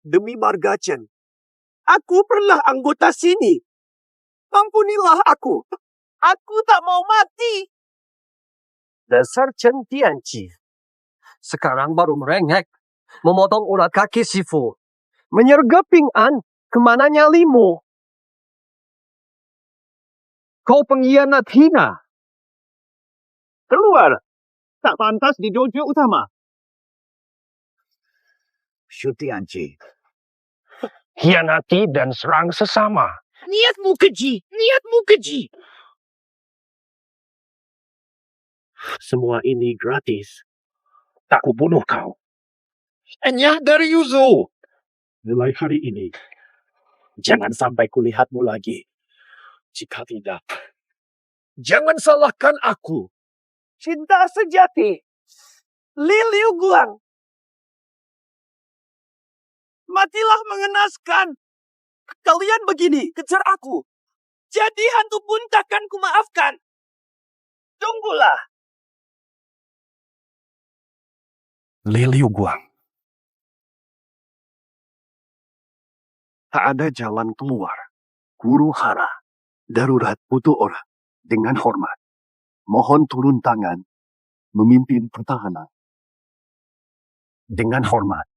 Demi marga Chen. Aku pernah anggota sini. Ampunilah aku. Aku tak mau mati. Dasar Chen Tianqi. Sekarang baru merengek. Memotong urat kaki Sifu. Menyergap Ping An. Kemana nyalimu? Kau pengkhianat hina. Keluar. Tak pantas di dojo utama. Shutianci. Hianati dan serang sesama. niatmu keji, niatmu keji. Semua ini gratis. Tak kubunuh kau. Hanya dari Yuzo. Mulai hari ini, jangan sampai kulihatmu lagi. Jika tidak, Jangan salahkan aku. Cinta sejati. Li Liu Guang. Matilah mengenaskan. Kalian begini, kejar aku. Jadi hantu pun takkan kumaafkan. Tunggulah. Li Liu Guang. Tak ada jalan keluar. Guru Hara. Darurat butuh orang. Dengan hormat. Mohon turun tangan. Memimpin pertahanan. Dengan hormat.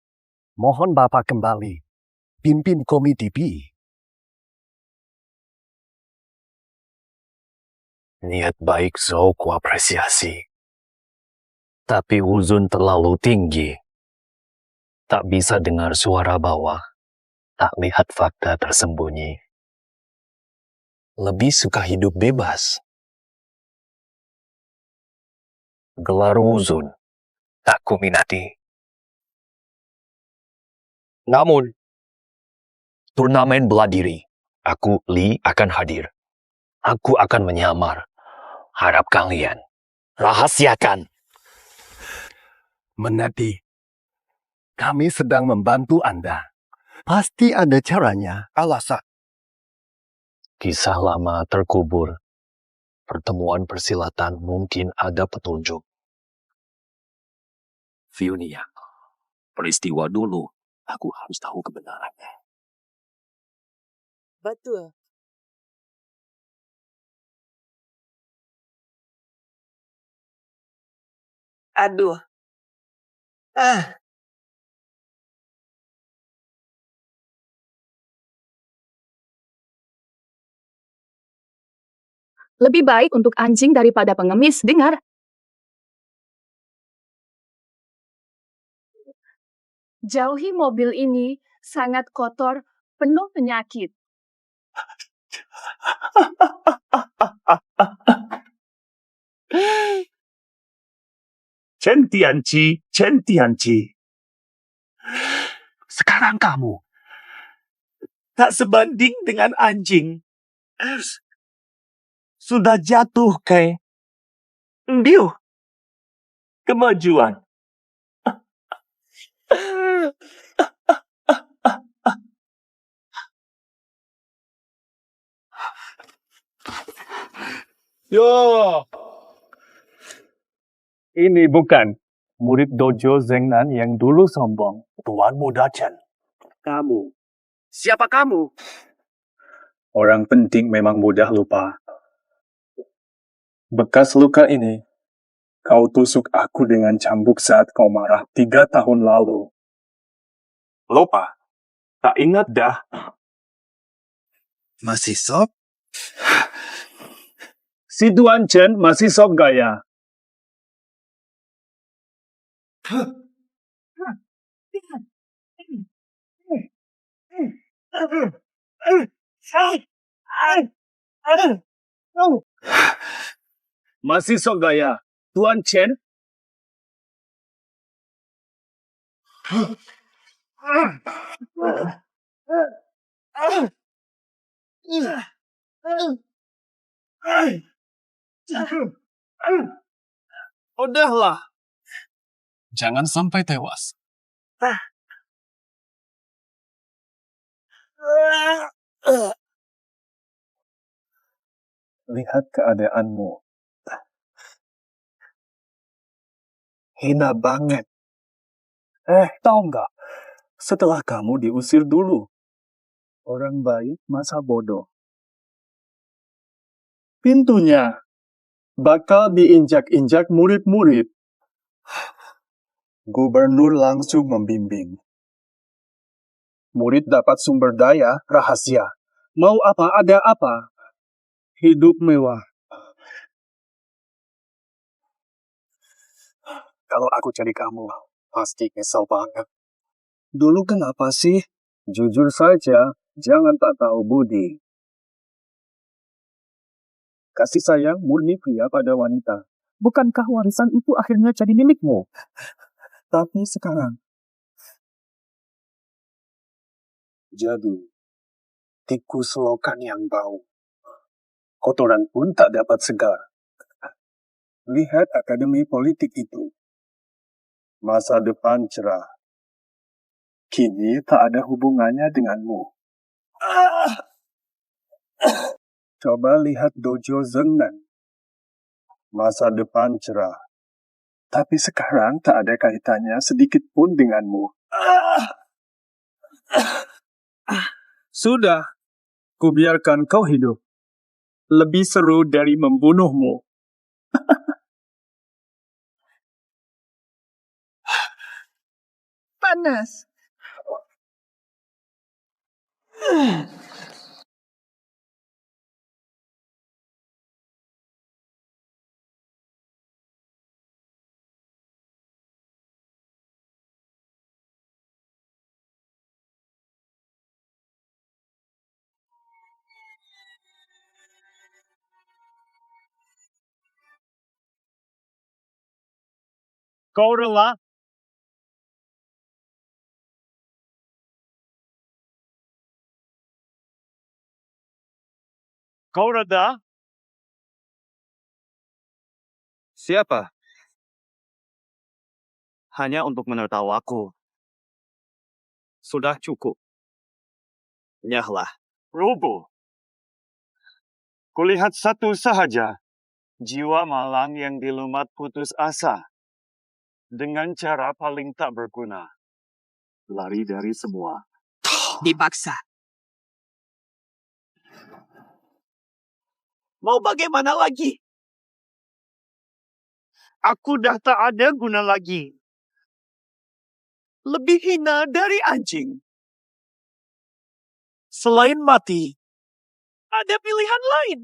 Mohon Bapak kembali. Pimpin komiti B. Niat baik Zhou kuapresiasi. Tapi Uzun terlalu tinggi. Tak bisa dengar suara bawah. Tak lihat fakta tersembunyi. Lebih suka hidup bebas. Gelar Uzun. Tak kuminati. Namun, turnamen bela diri. Aku, Li, akan hadir. Aku akan menyamar. Harap kalian rahasiakan. Menati. Kami sedang membantu Anda. Pasti ada caranya. Alasan. Kisah lama terkubur. Pertemuan persilatan mungkin ada petunjuk. Fionia, peristiwa dulu, aku harus tahu kebenarannya. Betul. Aduh. Lebih baik untuk anjing daripada pengemis, dengar. Jauhi mobil ini, sangat kotor, penuh penyakit. Chen Tianqi. Sekarang kamu tak sebanding dengan anjing. Sudah jatuh ke Biu. Kemajuan. Yo. Ini bukan murid dojo Zengnan yang dulu sombong. Tuan Muda Chen. kamu. Siapa kamu? Orang penting memang mudah lupa. Bekas luka ini, kau tusuk aku dengan cambuk saat kau marah 3 tahun lalu. Lupa? Tak ingat dah. Masih sok? Si Tuan Chen masih sok gaya. Masih sok gaya, Tuan Chen. Udahlah. Jangan sampai tewas. Lihat keadaanmu. Hina banget. Tahu nggak? Setelah kamu diusir dulu. Orang baik masa bodoh. Pintunya bakal diinjak-injak murid-murid. Gubernur langsung membimbing. Murid dapat sumber daya rahasia. Mau apa ada apa. Hidup mewah. Kalau aku jadi kamu, pasti kesal banget. Dulu kenapa sih? Jujur saja, jangan tak tahu budi. Kasih sayang murni pria pada wanita. Bukankah warisan itu akhirnya jadi milikmu? Tapi sekarang, jadu, tikus selokan yang bau. Kotoran pun tak dapat segar. Lihat akademi politik itu. Masa depan cerah. Kini tak ada hubungannya denganmu. Coba lihat dojo Zengnan. Masa depan cerah. Tapi sekarang tak ada kaitannya sedikit pun denganmu. Sudah, kubiarkan kau hidup. Lebih seru dari membunuhmu. Panas. Kau rela? Kau reda? Siapa? Hanya untuk menertawaku. Sudah cukup. Nyahlah. Robo. Kulihat satu sahaja. Jiwa malang yang dilumat putus asa. Dengan cara paling tak berguna. Lari dari semua. Dipaksa. Mau bagaimana lagi? Aku dah tak ada guna lagi. Lebih hina dari anjing. Selain mati, ada pilihan lain.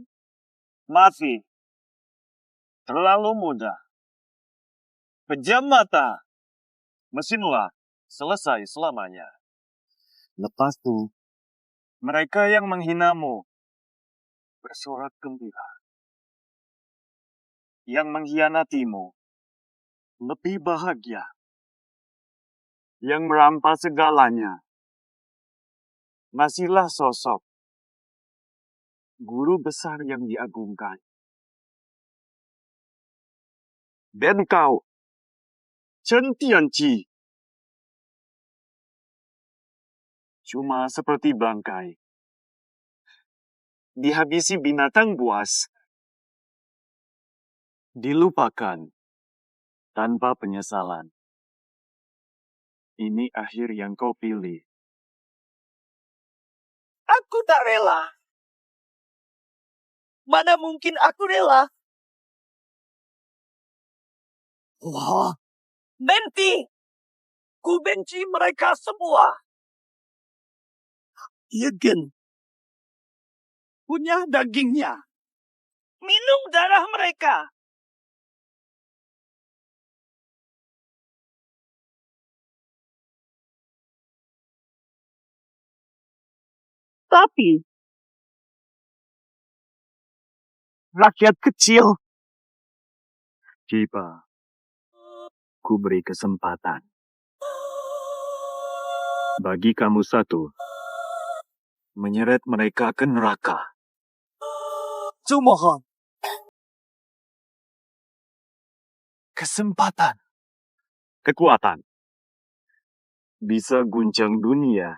Mati. Terlalu mudah. Pejam mata. Mesinlah. Selesai selamanya. Lepas tu, mereka yang menghinamu bersorak gembira. Yang mengkhianatimu lebih bahagia. Yang merampas segalanya masihlah sosok guru besar yang diagungkan. Dan kau, Chen Tianqi, cuma seperti bangkai. Dihabisi binatang buas. Dilupakan tanpa penyesalan. Ini akhir yang kau pilih. Aku tak rela. Mana mungkin aku rela? Wah, Menti! Ku benci mereka semua. Yagen. Punya dagingnya. Minum darah mereka. Tapi rakyat kecil Cipa, ku beri kesempatan. Bagi kamu satu, menyeret mereka ke neraka. Sumohon. Kesempatan. Kekuatan. Bisa guncang dunia.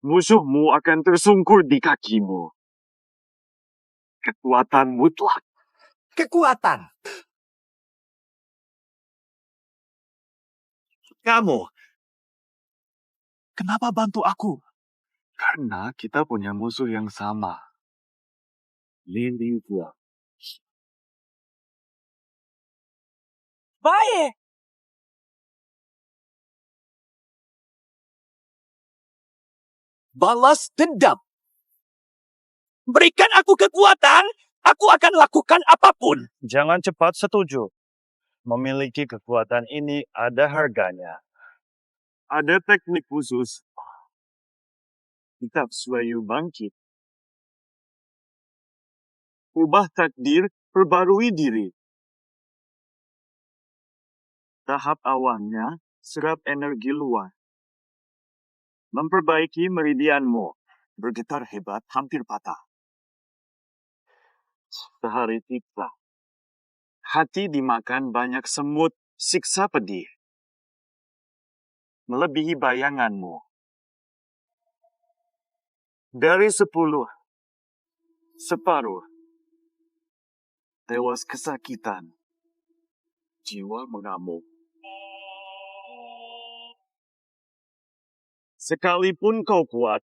Musuhmu akan tersungkur di kakimu. Kekuatan mutlak. Kekuatan. Kamu. Kenapa bantu aku? Karena kita punya musuh yang sama. Lili Gua. Baik. Balas dendam. Berikan aku kekuatan, aku akan lakukan apapun. Jangan cepat setuju. Memiliki kekuatan ini ada harganya. Ada teknik khusus. Kitab Swayu bangkit. Ubah takdir, perbarui diri. Tahap awalnya, serap energi luar. Memperbaiki meridianmu. Bergetar hebat, hampir patah. Sehari tiba. Hati dimakan banyak semut, siksa pedih. Melebihi bayanganmu. Dari 10, separuh. Tewas kesakitan. Jiwa mengamuk. Sekalipun kau kuat.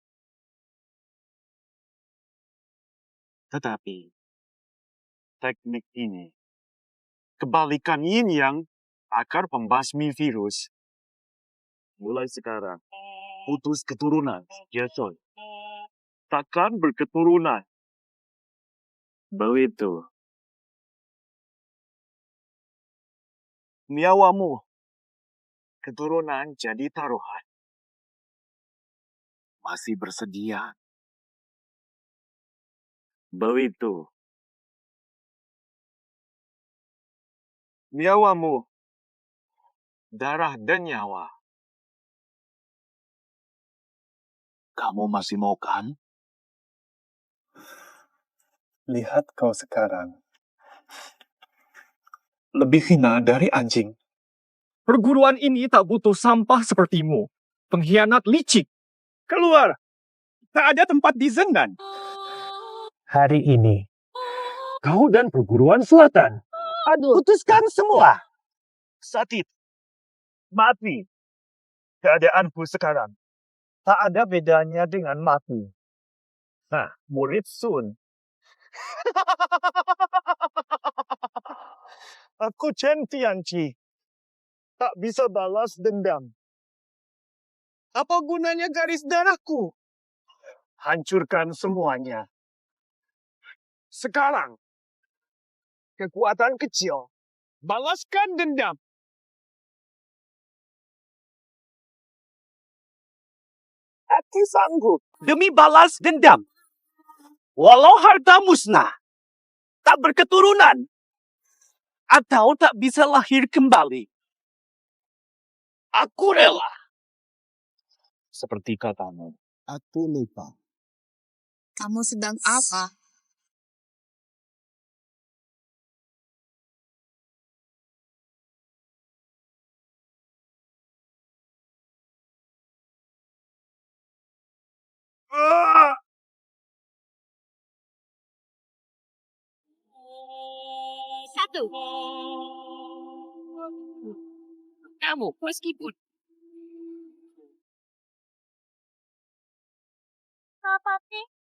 Tetapi, teknik ini, kebalikan yin yang akar pembasmi virus. Mulai sekarang, putus keturunan, Jason. Takkan berketurunan. Begitu. Nyawamu, keturunan jadi taruhan. Masih bersedia. Begitu. Nyawamu, darah dan nyawa. Kamu masih mau kan? Lihat kau sekarang. Lebih hina dari anjing. Perguruan ini tak butuh sampah sepertimu. Pengkhianat licik. Keluar! Tak ada tempat di Zengnan. Hari ini, Kau dan perguruan selatan. Aduh. Putuskan semua. Satit. Mati. Keadaanku sekarang. Tak ada bedanya dengan mati. Nah, murid Sun. Aku Chen Tianqi. Tak bisa balas dendam. Apa gunanya garis darahku? Hancurkan semuanya. Sekarang, kekuatan kecil. Balaskan dendam. Aku sanggup demi balas dendam. Walau harta musnah, tak berketurunan, atau tak bisa lahir kembali. Aku rela. Seperti katamu. Aku lupa. Kamu sedang apa? Satu. Kamu, meskipun. Apa sih?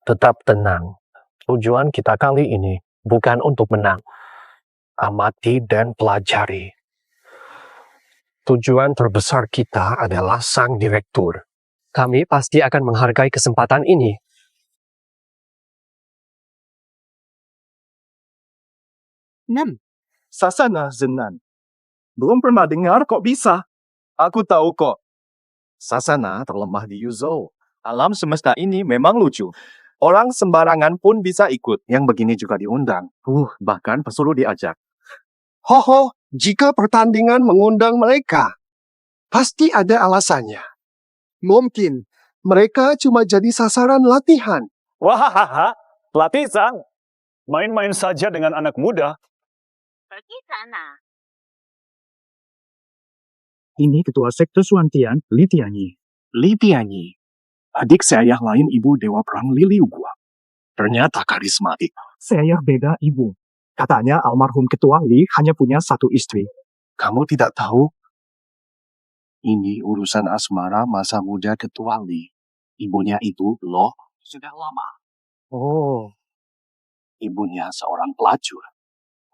tetap tenang. Tujuan kita kali ini bukan untuk menang. Amati dan pelajari. Tujuan terbesar kita adalah sang direktur. Kami pasti akan menghargai kesempatan ini. Sasana Zenan. Belum pernah dengar kok bisa. Aku tahu kok. Sasana terlemah di Yuzhou. Alam semesta ini memang lucu. Orang sembarangan pun bisa ikut. Yang begini juga diundang. Bahkan pesuruh diajak. Hoho, jika pertandingan mengundang mereka, pasti ada alasannya. Mungkin mereka cuma jadi sasaran latihan. Wahahaha, latihan. Main-main saja dengan anak muda. Pergi sana. Ini ketua sekte Suantian, Li Tianyi. Li Tianyi, adik seayah lain ibu Dewa Perang Lili Ugua. Ternyata karismatik. Seayah beda ibu. Katanya almarhum ketua Li hanya punya satu istri. Kamu tidak tahu? Ini urusan asmara masa muda ketua Li. Ibunya itu, loh, sudah lama. Oh. Ibunya seorang pelacur.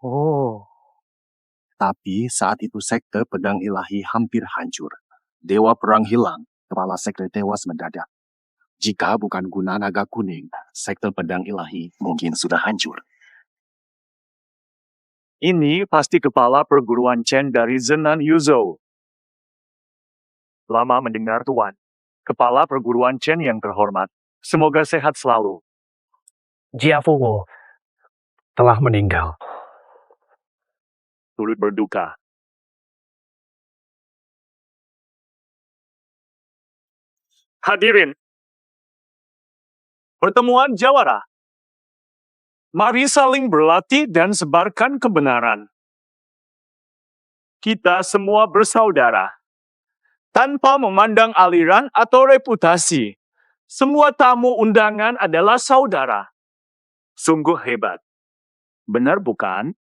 Oh. Tapi saat itu sekte pedang ilahi hampir hancur. Dewa perang hilang, kepala sekte tewas mendadak. Jika bukan guna naga kuning, sekte pedang ilahi mungkin sudah hancur. Ini pasti kepala perguruan Chen dari Zenan Yuzhou. Lama mendengar Tuan. Kepala perguruan Chen yang terhormat. Semoga sehat selalu. Jia Fuwo telah meninggal. Turut berduka. Hadirin. Pertemuan jawara. Mari saling berlatih dan sebarkan kebenaran. Kita semua bersaudara. Tanpa memandang aliran atau reputasi. Semua tamu undangan adalah saudara. Sungguh hebat. Benar bukan?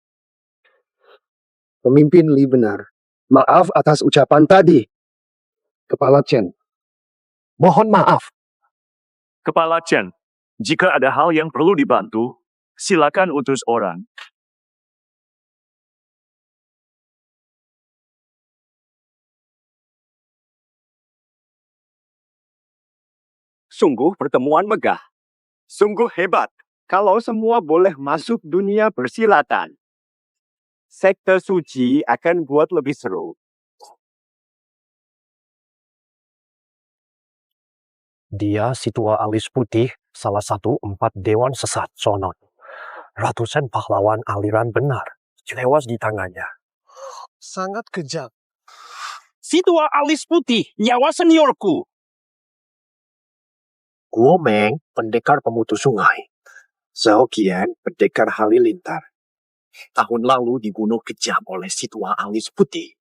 Pemimpin Li benar. Maaf atas ucapan tadi. Kepala Chen. Mohon maaf. Kepala Chen, jika ada hal yang perlu dibantu, silakan utus orang. Sungguh pertemuan megah. Sungguh hebat kalau semua boleh masuk dunia persilatan. Sekte suci akan buat lebih seru. Dia si tua alis putih, salah satu 4 dewan sesat Sonon. Ratusan pahlawan aliran benar tewas di tangannya. Sangat kejam. Si tua alis putih, nyawa seniorku. Guo Meng, pendekar pemutus sungai. Zhao Qian, pendekar halilintar. Tahun lalu dibunuh kejam oleh si tua alis putih.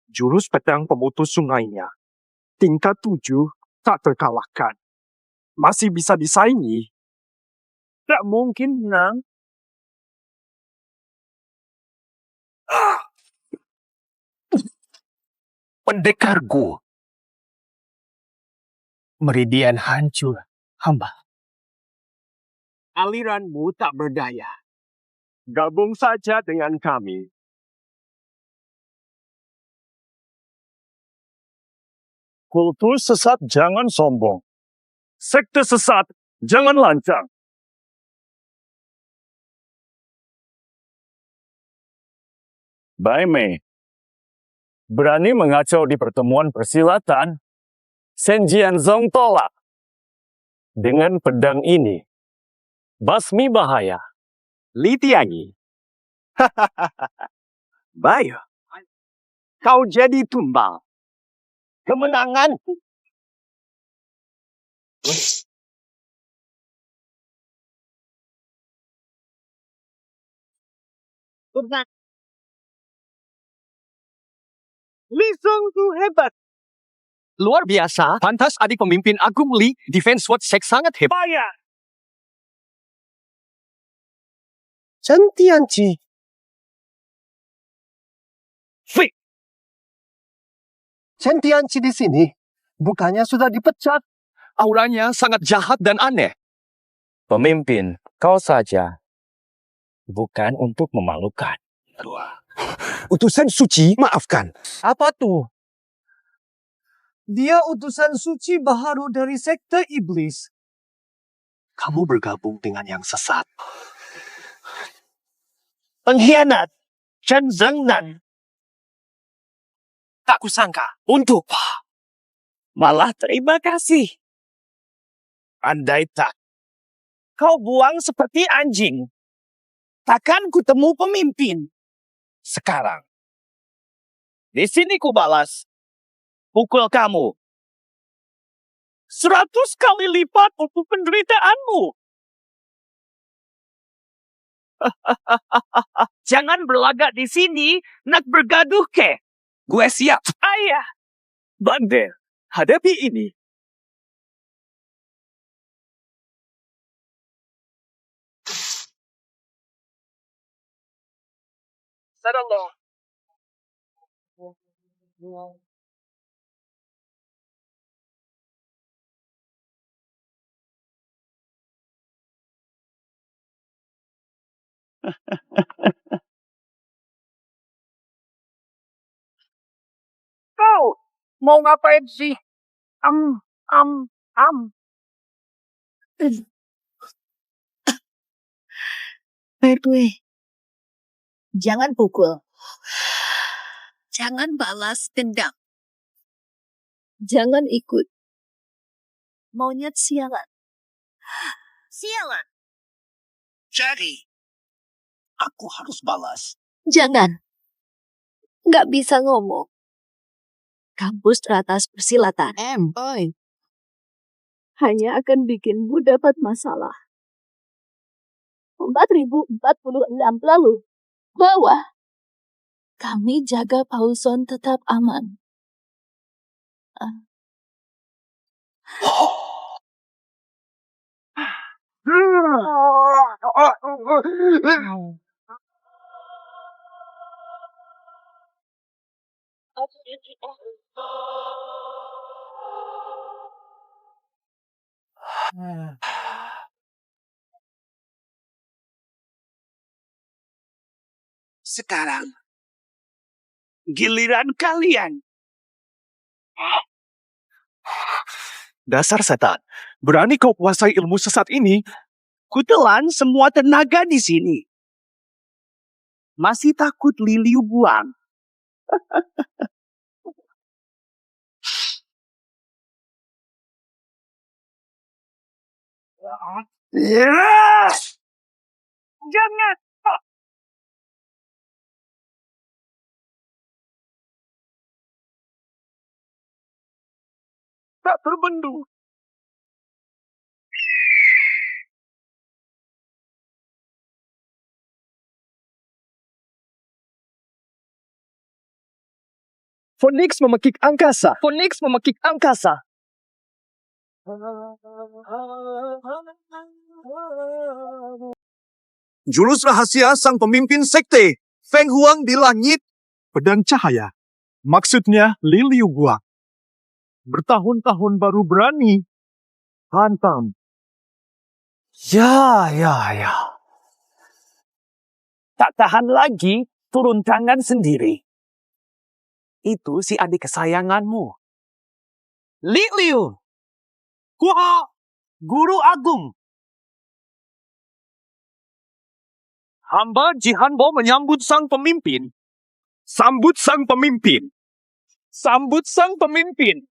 Jurus pedang pemutus sungainya. Tingkat 7 tak terkalahkan. Masih bisa disaingi. Tak mungkin menang. Pendekar Gu. Meridian hancur, hamba. Aliranmu tak berdaya. Gabung saja dengan kami. Kultus sesat jangan sombong. Sekte sesat jangan lancang. Bai Mei, berani mengacau di pertemuan persilatan, Shen Jianzong tolak. Dengan pedang ini, basmi bahaya. Li Tianyi. Baik. Kau jadi tumbal. Kemenangan. Li Zhongzu hebat. Luar biasa, pantas adik pemimpin Agung Li, Defense Watch Sek sangat hebat. Chen Tianqi. Fik. Chen Tianqi di sini. Bukannya sudah dipecat. Auranya sangat jahat dan aneh. Pemimpin, kau saja. Bukan untuk memalukan. Utusan suci, maafkan. Apa tuh? Dia utusan suci baharu dari sekte iblis. Kamu bergabung dengan yang sesat. Pengkhianat. Chen Zhengnan. Tak kusangka. Untuk. Malah terima kasih. Andai tak, kau buang seperti anjing. Takkan kutemu pemimpin. Sekarang, di sini ku balas. Pukul kamu 100 kali lipat untuk penderitaanmu. Jangan berlagak di sini, nak bergaduh ke? Gue siap. Ayah, Bandel, hadapi ini. Sadalo. Kau mau ngapain sih? Am. Berdua, jangan pukul. Jangan balas dendam. Jangan ikut. Monyet sialan. Sialan. Jadi, aku harus balas. Jangan. Nggak bisa ngomong. Kampus teratas persilatan. Boy. Hanya akan bikinmu dapat masalah. 4046 lalu. Bawah. Kami jaga Paulson tetap aman. Sekarang, giliran kalian. Dasar setan, berani kau kuasai ilmu sesat ini? Kutelan semua tenaga di sini. Masih takut Liliu buang. Yes! Jangan. Tak terbendung. Phoenix memekik angkasa. Phoenix memekik angkasa. Jurus rahasia sang pemimpin sekte. Feng Huang di langit. Pedang cahaya. Maksudnya Liliu Guang. Bertahun-tahun baru berani. Hantam. Ya. Tak tahan lagi, turun tangan sendiri. Itu si adik kesayanganmu. Liliu. Guru Agung. Hamba Jihanbo menyambut sang pemimpin. Sambut sang pemimpin. Sambut sang pemimpin.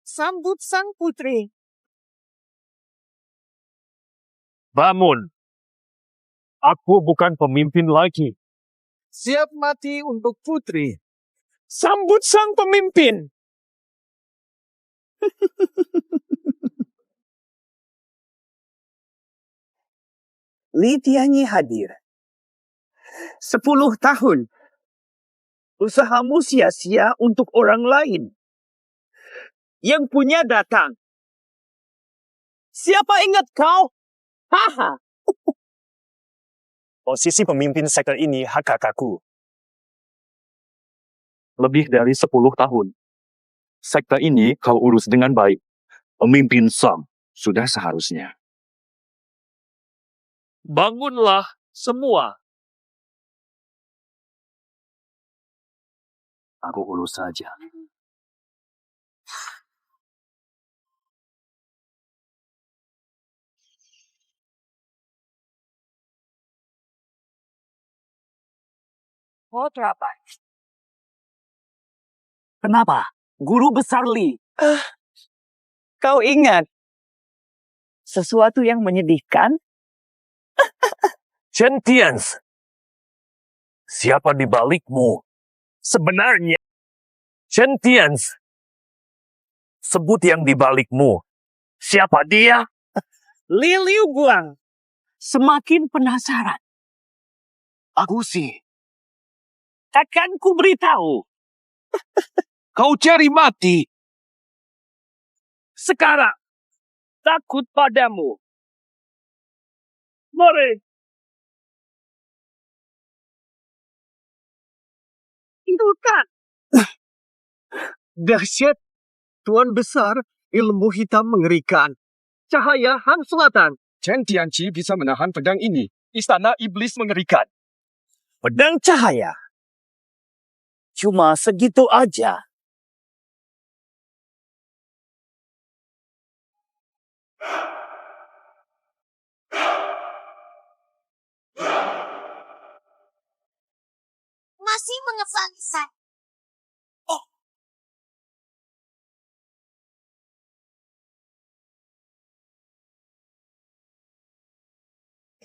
Sambut sang putri. Bangun. Aku bukan pemimpin lagi. Siap mati untuk putri. Sambut sang pemimpin. Li Tianyi hadir. 10 tahun. Usahamu sia-sia untuk orang lain. Yang punya datang. Siapa ingat kau? Haha. Posisi pemimpin sektor ini hak kakakku. Lebih dari 10 tahun. Sekte ini kau urus dengan baik. Pemimpin Sam sudah seharusnya. Bangunlah semua. Aku urus saja. Kenapa? Guru besar Li. Kau ingat Sesuatu yang menyedihkan? Chen Tians, siapa di balikmu? Sebenarnya, Chen Tians, sebut yang di balikmu. Siapa dia? Li Liu Guang, semakin penasaran. Aku sih. Akan ku beritahu. Kau cari mati. Sekarang, takut padamu. Mari. Hidupkan. Dahsyat, Tuan Besar, ilmu hitam mengerikan. Cahaya Han Selatan. Chen Tianqi bisa menahan pedang ini. Istana iblis mengerikan. Pedang cahaya. Cuma segitu aja. Masih mengesan-esan.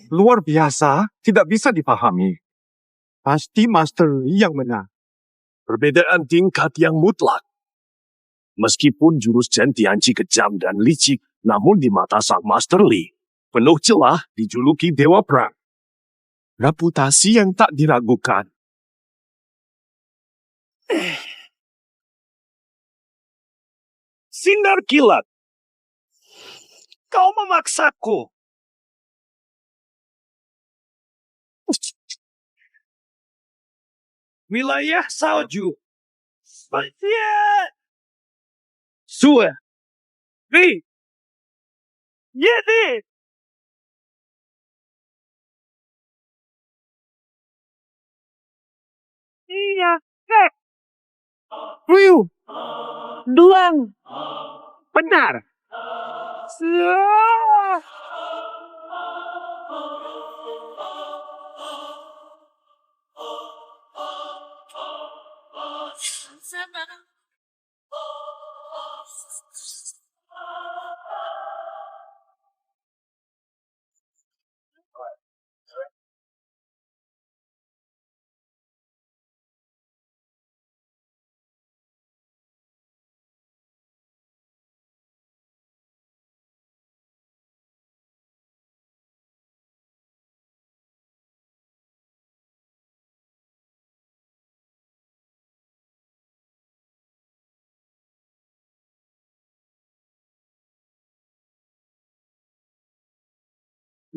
Luar biasa, tidak bisa dipahami. Pasti Master Li yang menang. Perbedaan tingkat yang mutlak. Meskipun jurus Chen Tianqi kejam dan licik, namun di mata sang Master Li, penuh celah dijuluki Dewa Perang. Reputasi yang tak diragukan. Sinar kilat. Kau memaksaku. Wilayah salju. Spasial. Sue. Ri. Yedi. Iya. Ryu. Duang. Benar.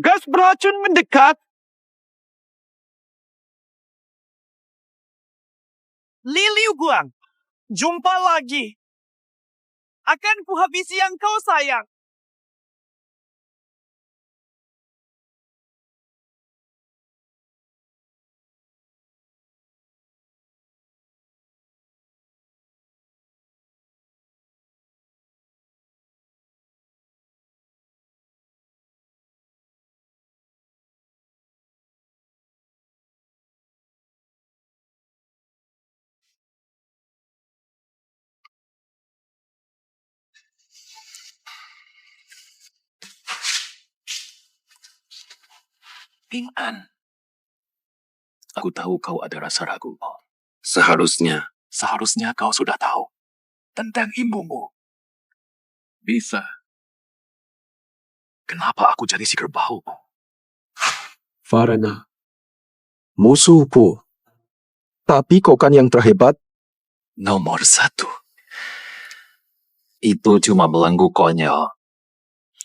Gas beracun mendekat. Li Liu Guang, jumpa lagi. Akan kuhabisi yang kau sayang. Ping An. Aku tahu kau ada rasa ragu. Seharusnya kau sudah tahu tentang ibumu. Bisa. Kenapa aku jadi si kerbau? Farana, musuhku. Tapi kau kan yang terhebat. Nomor 1. Itu cuma belenggu konyol.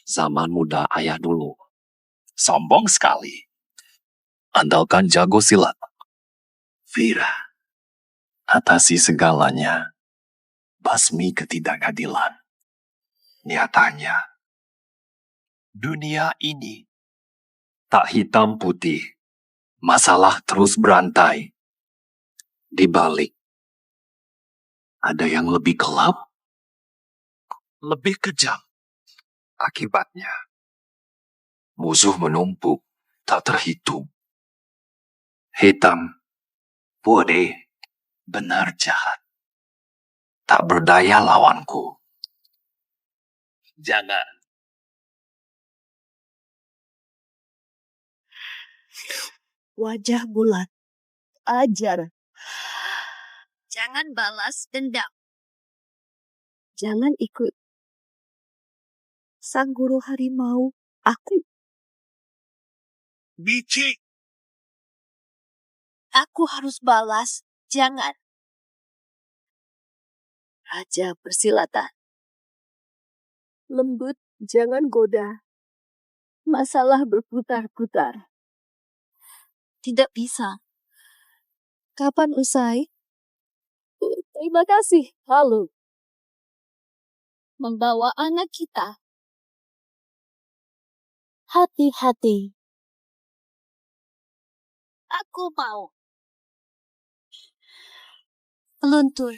Zaman muda ayah dulu. Sombong sekali. Andalkan jago silat. Vira, atasi segalanya. Basmi ketidakadilan. Nyatanya, dunia ini tak hitam putih. Masalah terus berantai. Di balik, ada yang lebih gelap, lebih kejam. Akibatnya, musuh menumpuk, tak terhitung. Hitam, putih, benar jahat. Tak berdaya lawanku. Jangan Wajah bulat. Ajar. Jangan balas dendam. Jangan ikut sang guru harimau aku. Bici. Aku harus balas. Jangan. Raja persilatan. Lembut, jangan goda. Masalah berputar-putar. Tidak bisa. Kapan usai? Terima kasih. Lalu. Membawa anak kita. Hati-hati. Aku mau. Peluntur.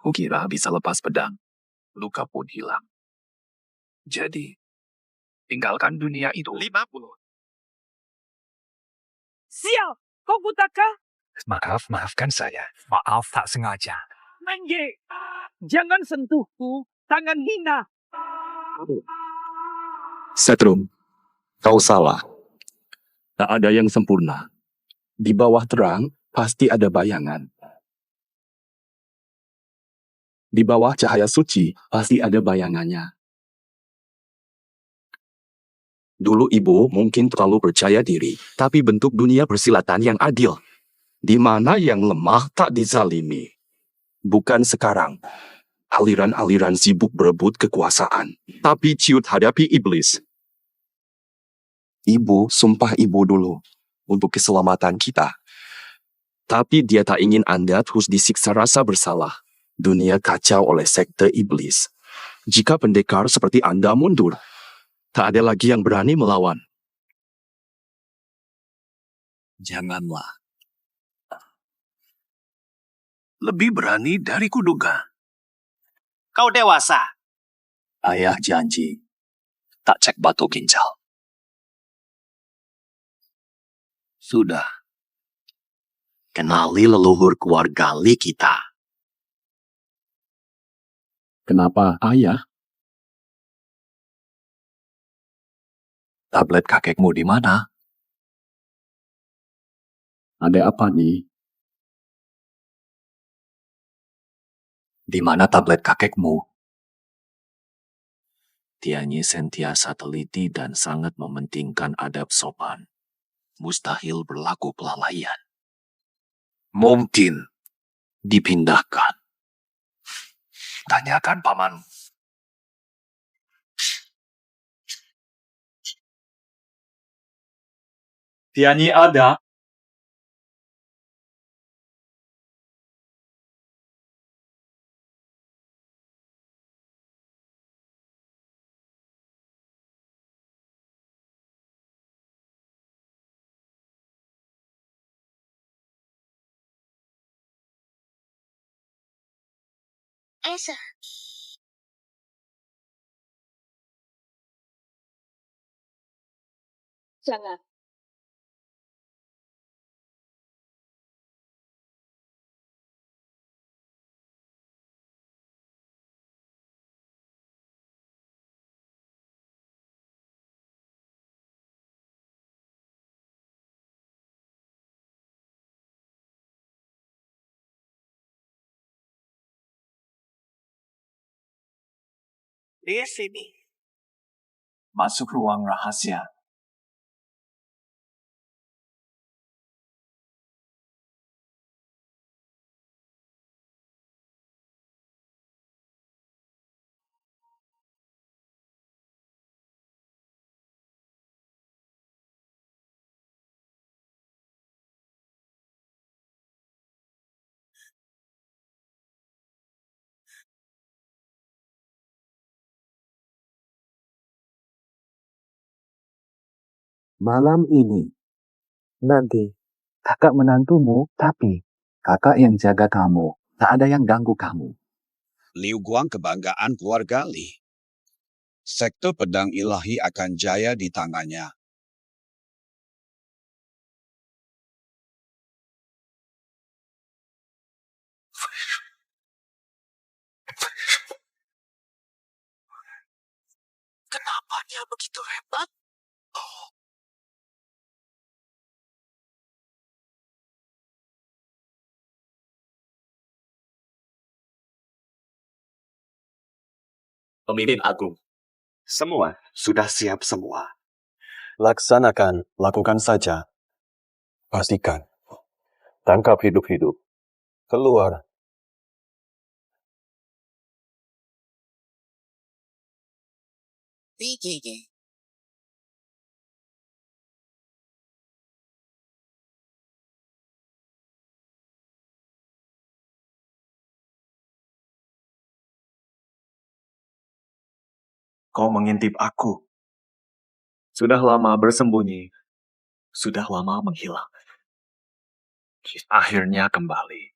Kukira bisa lepas pedang. Luka pun hilang. Jadi, tinggalkan dunia itu. 50. Sial, kau butakah? Maafkan saya. Maaf tak sengaja. Mengge, jangan sentuhku, tangan hina. Setrum, kau salah. Tak ada yang sempurna. Di bawah terang, pasti ada bayangan. Di bawah cahaya suci, pasti ada bayangannya. Dulu ibu mungkin terlalu percaya diri, tapi bentuk dunia persilatan yang adil. Di mana yang lemah tak dizalimi. Bukan sekarang. Aliran-aliran sibuk berebut kekuasaan, tapi ciut hadapi iblis. Ibu sumpah ibu dulu, untuk keselamatan kita. Tapi dia tak ingin Anda terus disiksa rasa bersalah. Dunia kacau oleh sekte iblis. Jika pendekar seperti Anda mundur, tak ada lagi yang berani melawan. Janganlah. Lebih berani dari kuduga. Kau dewasa. Ayah janji, tak cek batu ginjal. Sudah. Kenali leluhur keluarga Li kita. Kenapa ayah? Tablet kakekmu di mana? Ada apa nih? Di mana tablet kakekmu? Tianyi sentiasa teliti dan sangat mementingkan adab sopan. Mustahil berlaku kelalaian. Mungkin dipindahkan. Tanyakan paman. Tianyi ada. Esa. Jangan. Di sini. Masuk ruang rahasia. Malam ini, nanti, kakak menantumu, tapi kakak yang jaga kamu. Tak ada yang ganggu kamu. Liu Guang kebanggaan keluarga Li. Sekte pedang ilahi akan jaya di tangannya. Kenapa dia begitu hebat? Pemimpin agung. Semua sudah siap semua. Lakukan saja. Pastikan. Tangkap hidup-hidup. Keluar. PJJ. Kau mengintip aku. Sudah lama bersembunyi. Sudah lama menghilang. Akhirnya kembali.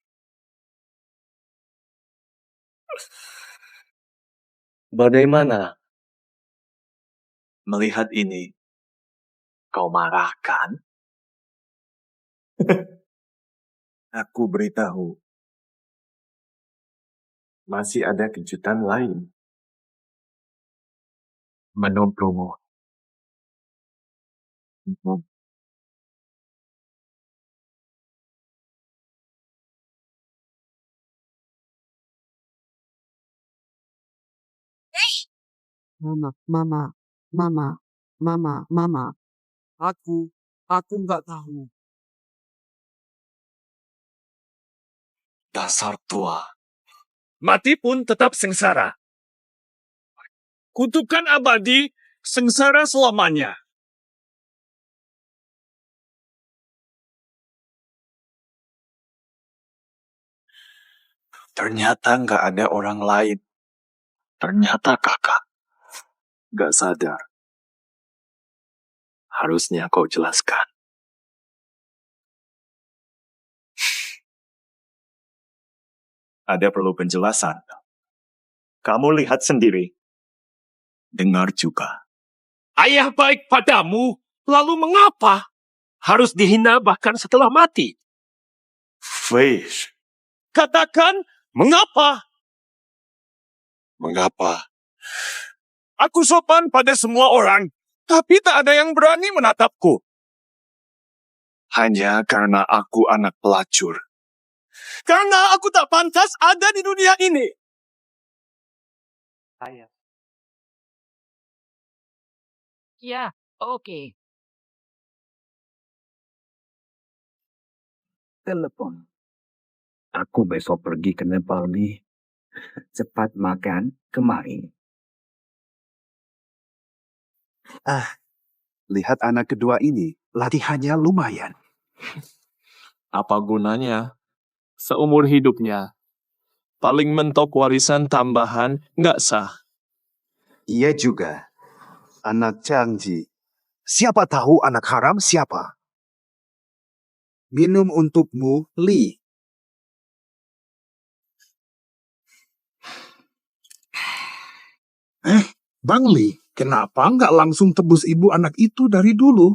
Bagaimana? Melihat ini, kau marah kan? Aku beritahu. Masih ada kejutan lain. Menunggumu. Mama. Aku nggak tahu. Dasar tua. Mati pun tetap sengsara. Kutukan abadi, sengsara selamanya. Ternyata nggak ada orang lain. Ternyata kakak nggak sadar. Harusnya kau jelaskan. Ada perlu penjelasan. Kamu lihat sendiri. Dengar juga. Ayah baik padamu, lalu mengapa? Harus dihina bahkan setelah mati. Fish. Katakan, mengapa? Mengapa? Aku sopan pada semua orang, tapi tak ada yang berani menatapku. Hanya karena aku anak pelacur. Karena aku tak pantas ada di dunia ini. Ayah. Ya, oke. Telepon. Aku besok pergi ke Nepal nih. Cepat makan, kemari. Lihat anak kedua ini, latihannya lumayan. Apa gunanya? Seumur hidupnya. Paling mentok warisan tambahan nggak sah. Iya juga. Anak Changji. Siapa tahu anak haram siapa? Minum untukmu, Li. Bang Li, kenapa nggak langsung tebus ibu anak itu dari dulu?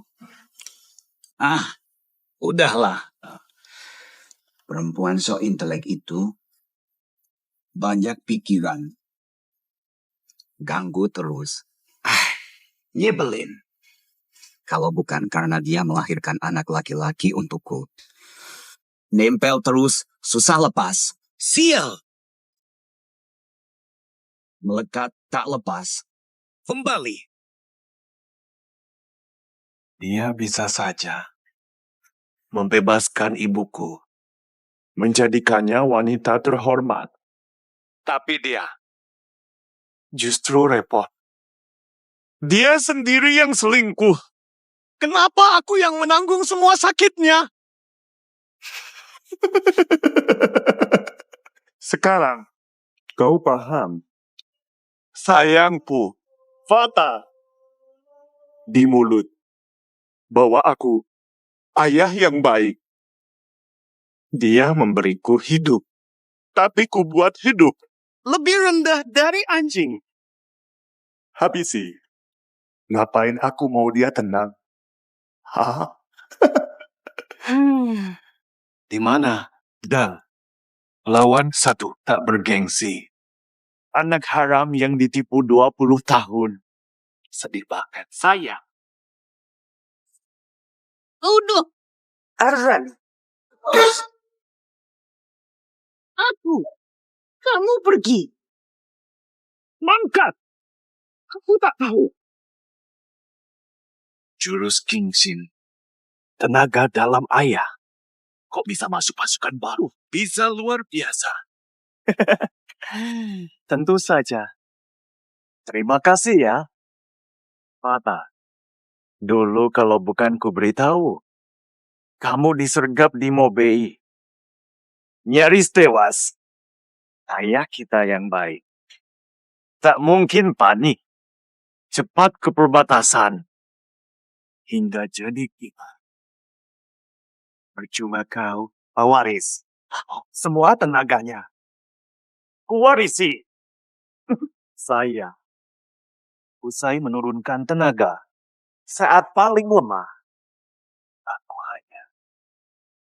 Udahlah. Perempuan so intelek itu banyak pikiran. Ganggu terus. Nyebelin. Kalau bukan karena dia melahirkan anak laki-laki untukku. Nempel terus, susah lepas. Sial! Melekat tak lepas. Kembali. Dia bisa saja membebaskan ibuku, menjadikannya wanita terhormat. Tapi dia justru repot. Dia sendiri yang selingkuh. Kenapa aku yang menanggung semua sakitnya? Sekarang, kau paham. Sayangku, Fata, di mulut, bahwa aku ayah yang baik. Dia memberiku hidup, tapi ku buat hidup lebih rendah dari anjing. Habisi. Ngapain aku mau dia tenang? Hah? Di mana? Dan Lawan satu tak bergengsi. Anak haram yang ditipu 20 tahun. Sedih banget. Sayang. Udah. Arran. Aku. Kamu pergi. Mangkat. Aku tak tahu. Jurus Kingsin. Tenaga dalam ayah. Kok bisa masuk pasukan baru? Bisa luar biasa. Tentu saja. Terima kasih ya. Fata. Dulu kalau bukan ku beritahu, kamu disergap di Mobei. Nyaris tewas. Ayah kita yang baik. Tak mungkin panik. Cepat ke perbatasan. Hingga jadi gila. Percuma kau, pewaris. Semua tenaganya. Kuwarisi. Saya. Usai menurunkan tenaga. Saat paling lemah. Aku hanya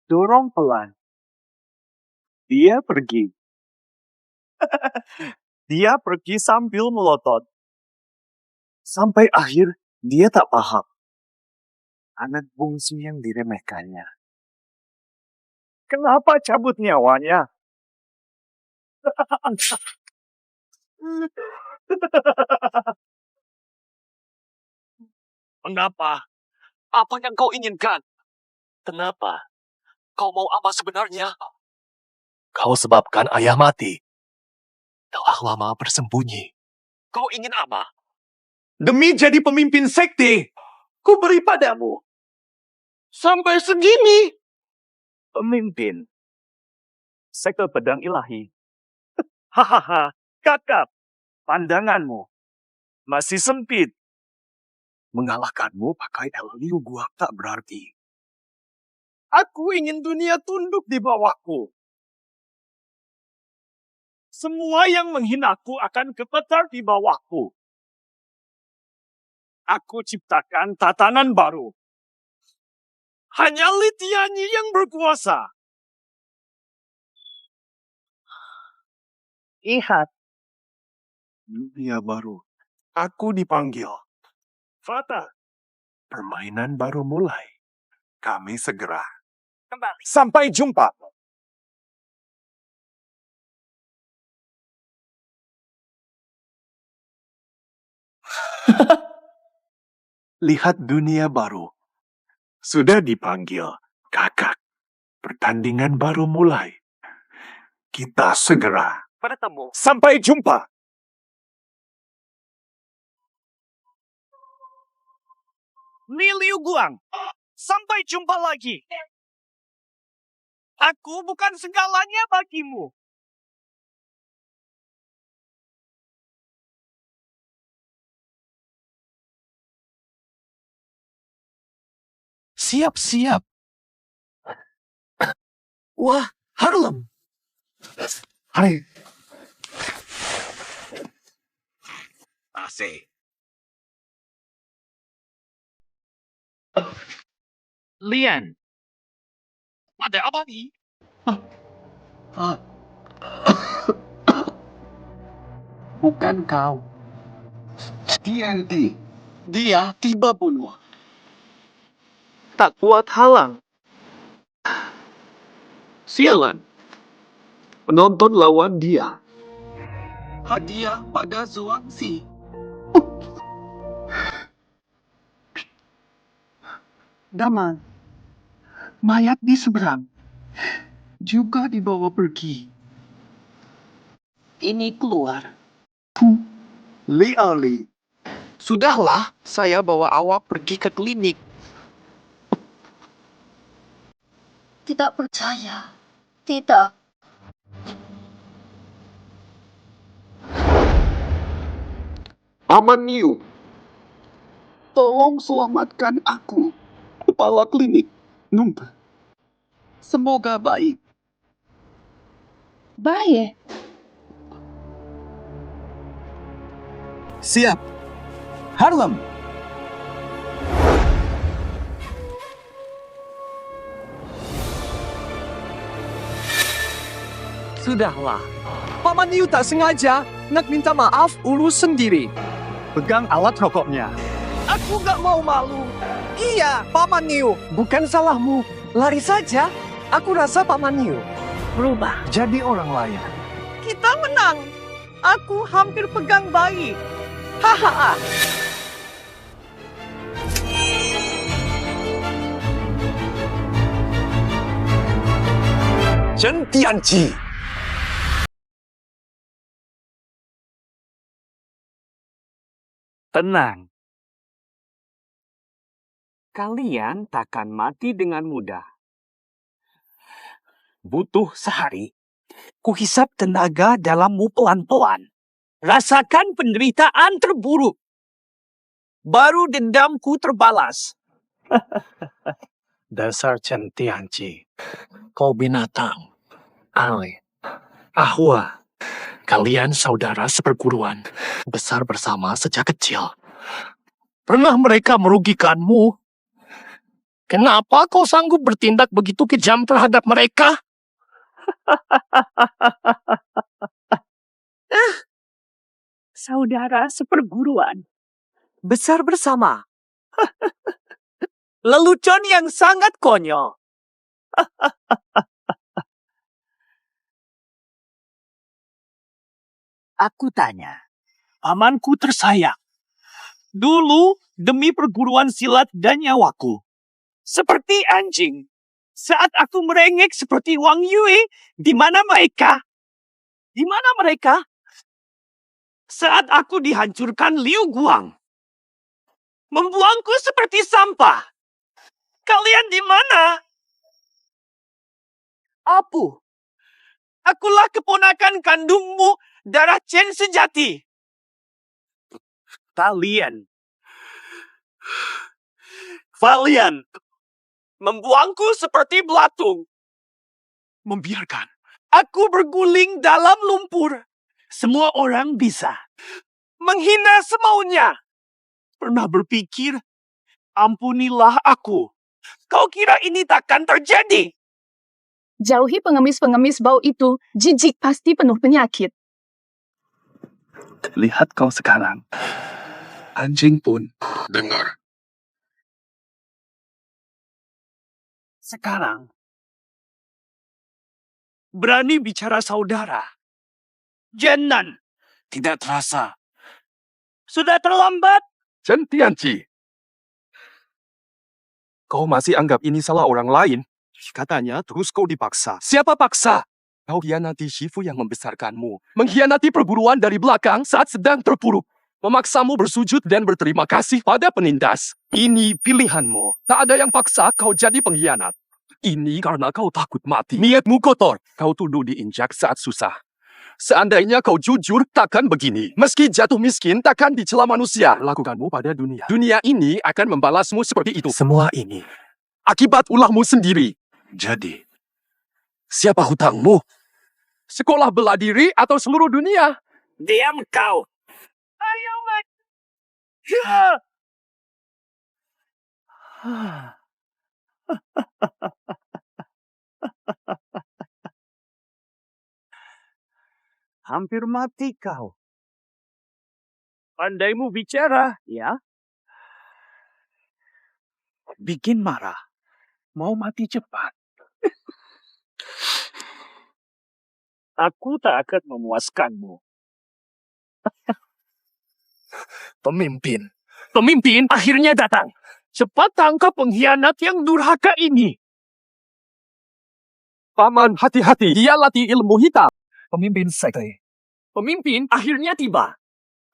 dorong pelan. Dia pergi. Dia pergi sambil melotot. Sampai akhir dia tak paham. Anak bungsu yang diremehkannya. Kenapa cabut nyawanya? Mengapa? Apa yang kau inginkan? Kenapa? Kau mau apa sebenarnya? Kau sebabkan ayah mati. Telah lama bersembunyi. Kau ingin apa? Demi jadi pemimpin sekte, ku beri padamu. Sampai segini. Pemimpin. Sekte pedang ilahi. Hahaha, kakak. Pandanganmu masih sempit. Mengalahkanmu pakai ilmu gua tak berarti. Aku ingin dunia tunduk di bawahku. Semua yang menghinaku akan kepetar di bawahku. Aku ciptakan tatanan baru. Hanya Litiani yang berkuasa. Lihat. Dunia baru. Aku dipanggil. Fata. Permainan baru mulai. Kami segera. Kembali. Sampai jumpa. Lihat dunia baru. Sudah dipanggil, kakak. Pertandingan baru mulai. Kita segera. Bertemu. Sampai jumpa. Liu Guang. Sampai jumpa lagi. Aku bukan segalanya bagimu. Siap-siap. Wah, Harlem. Hai. Asik. Lian. Ada apa nih? Bukan kau. TNT. Dia tiba bunuh. Tak kuat halang. Sialan. Penonton lawan dia. Hadiah pada Zhuangzi. Daman. Mayat di seberang. Juga dibawa pergi. Ini keluar. Li Ali. Sudahlah, saya bawa awak pergi ke klinik. Tidak percaya. Tidak. Aman Yu. Tolong selamatkan aku. Kepala klinik. Semoga baik. Baik. Siap. Harlem. Sudahlah. Paman Liu tak sengaja nak minta maaf urus sendiri. Pegang alat rokoknya. Aku gak mau malu. Iya, Paman Liu. Bukan salahmu. Lari saja. Aku rasa Paman Liu berubah. Jadi orang lain. Kita menang. Aku hampir pegang bayi. Hahaha. Chen Tianqi. Tenang. Kalian takkan mati dengan mudah. Butuh sehari. Kuhisap tenaga dalammu pelan-pelan. Rasakan penderitaan terburuk. Baru dendamku terbalas. Dasar Chen Tianqi. Kau binatang. Aneh. Ahwa. Kalian saudara seperguruan. Besar bersama sejak kecil. Pernah mereka merugikanmu? Kenapa kau sanggup bertindak begitu kejam terhadap mereka? Saudara seperguruan. Besar bersama. Lelucon yang sangat konyol. Aku tanya, pamanku tersayang. Dulu demi perguruan silat dan nyawaku. Seperti anjing. Saat aku merengek seperti Wang Yue, di mana mereka? Di mana mereka? Saat aku dihancurkan Liu Guang. Membuangku seperti sampah. Kalian di mana? Apu. Akulah keponakan kandungmu, darah Chen sejati. Kalian membuangku seperti belatung. Membiarkan aku berguling dalam lumpur. Semua orang bisa menghina semaunya. Pernah berpikir, ampunilah aku. Kau kira ini takkan terjadi? Jauhi pengemis-pengemis bau itu, jijik pasti penuh penyakit. Lihat kau sekarang. Anjing pun dengar. Sekarang, berani bicara saudara. Jangan. Tidak terasa. Sudah terlambat. Chen Tianqi. Kau masih anggap ini salah orang lain? Katanya terus kau dipaksa. Siapa paksa? Kau hianati Shifu yang membesarkanmu. Mengkhianati perguruan dari belakang saat sedang terpuruk. Memaksamu bersujud dan berterima kasih pada penindas. Ini pilihanmu. Tak ada yang paksa kau jadi pengkhianat. Ini karena kau takut mati. Niatmu kotor. Kau tuduh diinjak saat susah. Seandainya kau jujur, takkan begini. Meski jatuh miskin, takkan dicela manusia. Lakukanmu pada dunia. Dunia ini akan membalasmu seperti itu. Semua ini akibat ulahmu sendiri. Jadi, siapa hutangmu? Sekolah bela diri atau seluruh dunia? Diam kau. Ayo, Mak. Hampir mati kau. Pandaimu bicara, ya? Bikin marah. Mau mati cepat. Aku tak akan memuaskanmu. Pemimpin akhirnya datang. Cepat tangkap pengkhianat yang durhaka ini. Paman, hati-hati. Dia latih ilmu hitam. Pemimpin sekte. Pemimpin akhirnya tiba.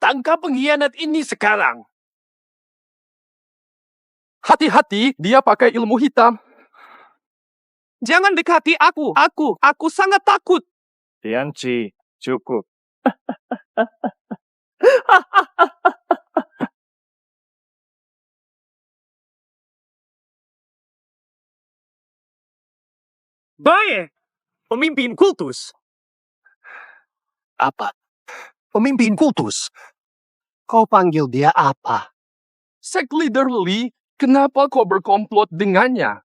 Tangkap pengkhianat ini sekarang. Hati-hati, dia pakai ilmu hitam. Jangan dekati aku. Aku sangat takut. Tianqi, cukup. Baik. Pemimpin kultus. Apa? Pemimpin kultus. Kau panggil dia apa? Sect Leader Li, kenapa kau berkomplot dengannya?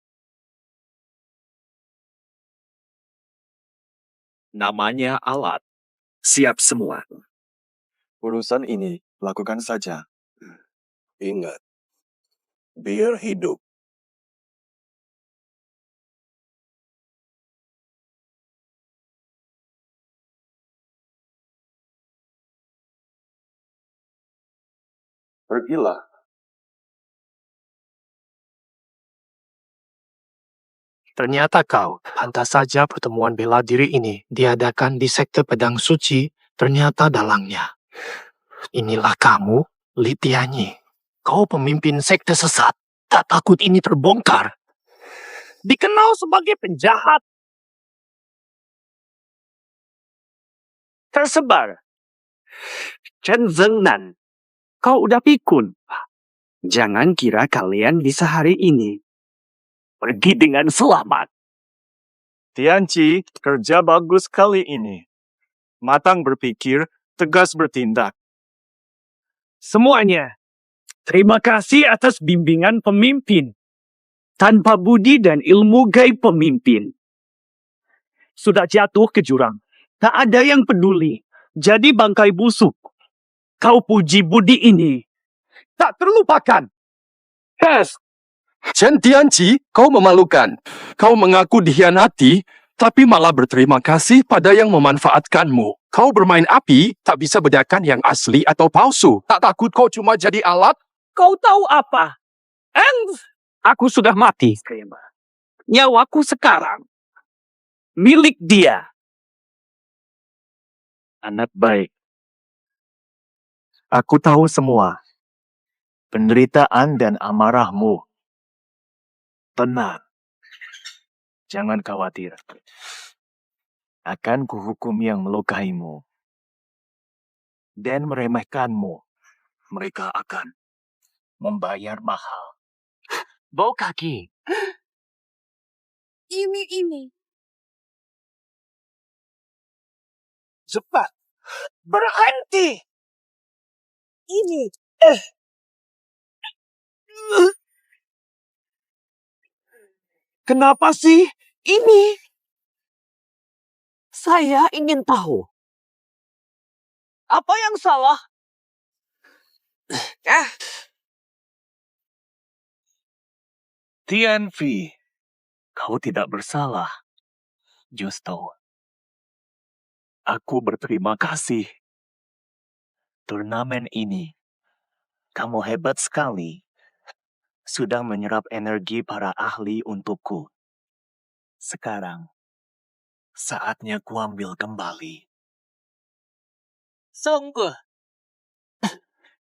Namanya alat. Siap semua. Urusan ini lakukan saja. Ingat, biar hidup. Pergilah. Ternyata kau, pantas saja pertemuan bela diri ini diadakan di sekte pedang suci, ternyata dalangnya. Inilah kamu, Li Tianyi. Kau pemimpin sekte sesat. Tak takut ini terbongkar. Dikenal sebagai penjahat. Tersebar. Chen Zhengnan, kau udah pikun. Jangan kira kalian bisa hari ini. Pergi dengan selamat. Tianci, kerja bagus kali ini. Matang berpikir, tegas bertindak. Semuanya, terima kasih atas bimbingan pemimpin. Tanpa budi dan ilmu gaib pemimpin. Sudah jatuh ke jurang. Tak ada yang peduli. Jadi bangkai busuk. Kau puji budi ini. Tak terlupakan. Yes. Chen Tianci, kau memalukan. Kau mengaku dikhianati, tapi malah berterima kasih pada yang memanfaatkanmu. Kau bermain api, tak bisa bedakan yang asli atau palsu. Tak takut kau cuma jadi alat? Kau tahu apa? Aku sudah mati. Nyawaku sekarang milik dia. Anak baik. Aku tahu semua. Penderitaan dan amarahmu. Tenang. Jangan khawatir. Akan kuhukum yang melukaimu. Dan meremehkanmu. Mereka akan membayar mahal. Bau kaki. Ini. Cepat. Berhenti. Ini. Kenapa sih ini? Saya ingin tahu. Apa yang salah? Tianfi, kau tidak bersalah. Justo. Aku berterima kasih. Turnamen ini, kamu hebat sekali. Sudah menyerap energi para ahli untukku. Sekarang, saatnya kuambil kembali. Sungguh.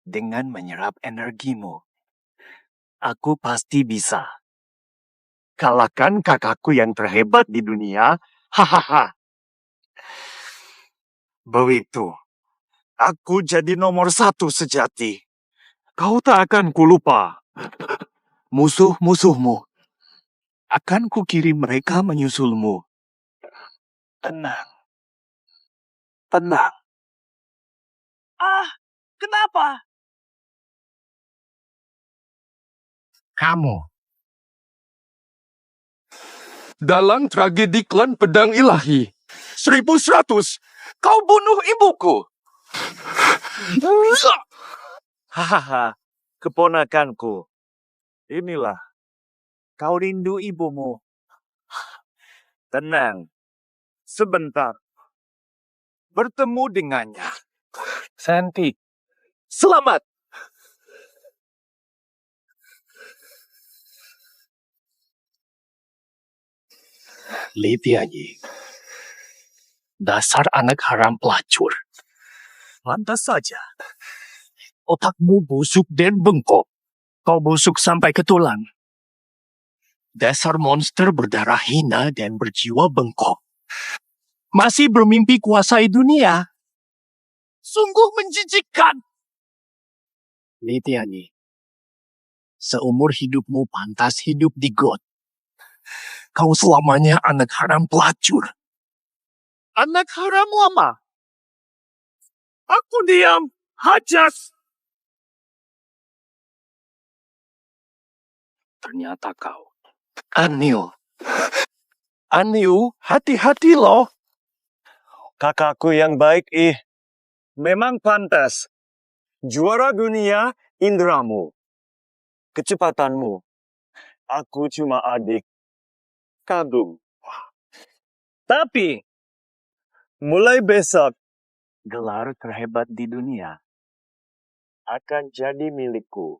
Dengan menyerap energimu, aku pasti bisa. Kalahkan kakakku yang terhebat di dunia. Hahaha. Begitu. Aku jadi nomor 1 sejati. Kau tak akan kulupa. Musuh-musuhmu. Akan kukirim mereka menyusulmu. Tenang. Tenang. Kenapa? Kamu. Dalam tragedi klan pedang ilahi. 1100. Kau bunuh ibuku. Hahaha, keponakanku. Inilah, kau rindu ibumu. Tenang, sebentar. Bertemu dengannya. Santi. Selamat. Li Tianyi. Dasar anak haram pelacur. Lantas saja. Otakmu busuk dan bengkok. Kau busuk sampai ke tulang. Dasar monster berdarah hina dan berjiwa bengkok. Masih bermimpi kuasai dunia. Sungguh menjijikkan. Li Tianyi. Seumur hidupmu pantas hidup di got. Kau selamanya anak haram pelacur. Anak haram lama. Aku diam. Hajas. Ternyata kau. Anil. Anil, hati-hati loh. Kakakku yang baik, memang pantas. Juara dunia indramu, kecepatanmu. Aku cuma adik. Kagum. Tapi, mulai besok, gelar terhebat di dunia akan jadi milikku.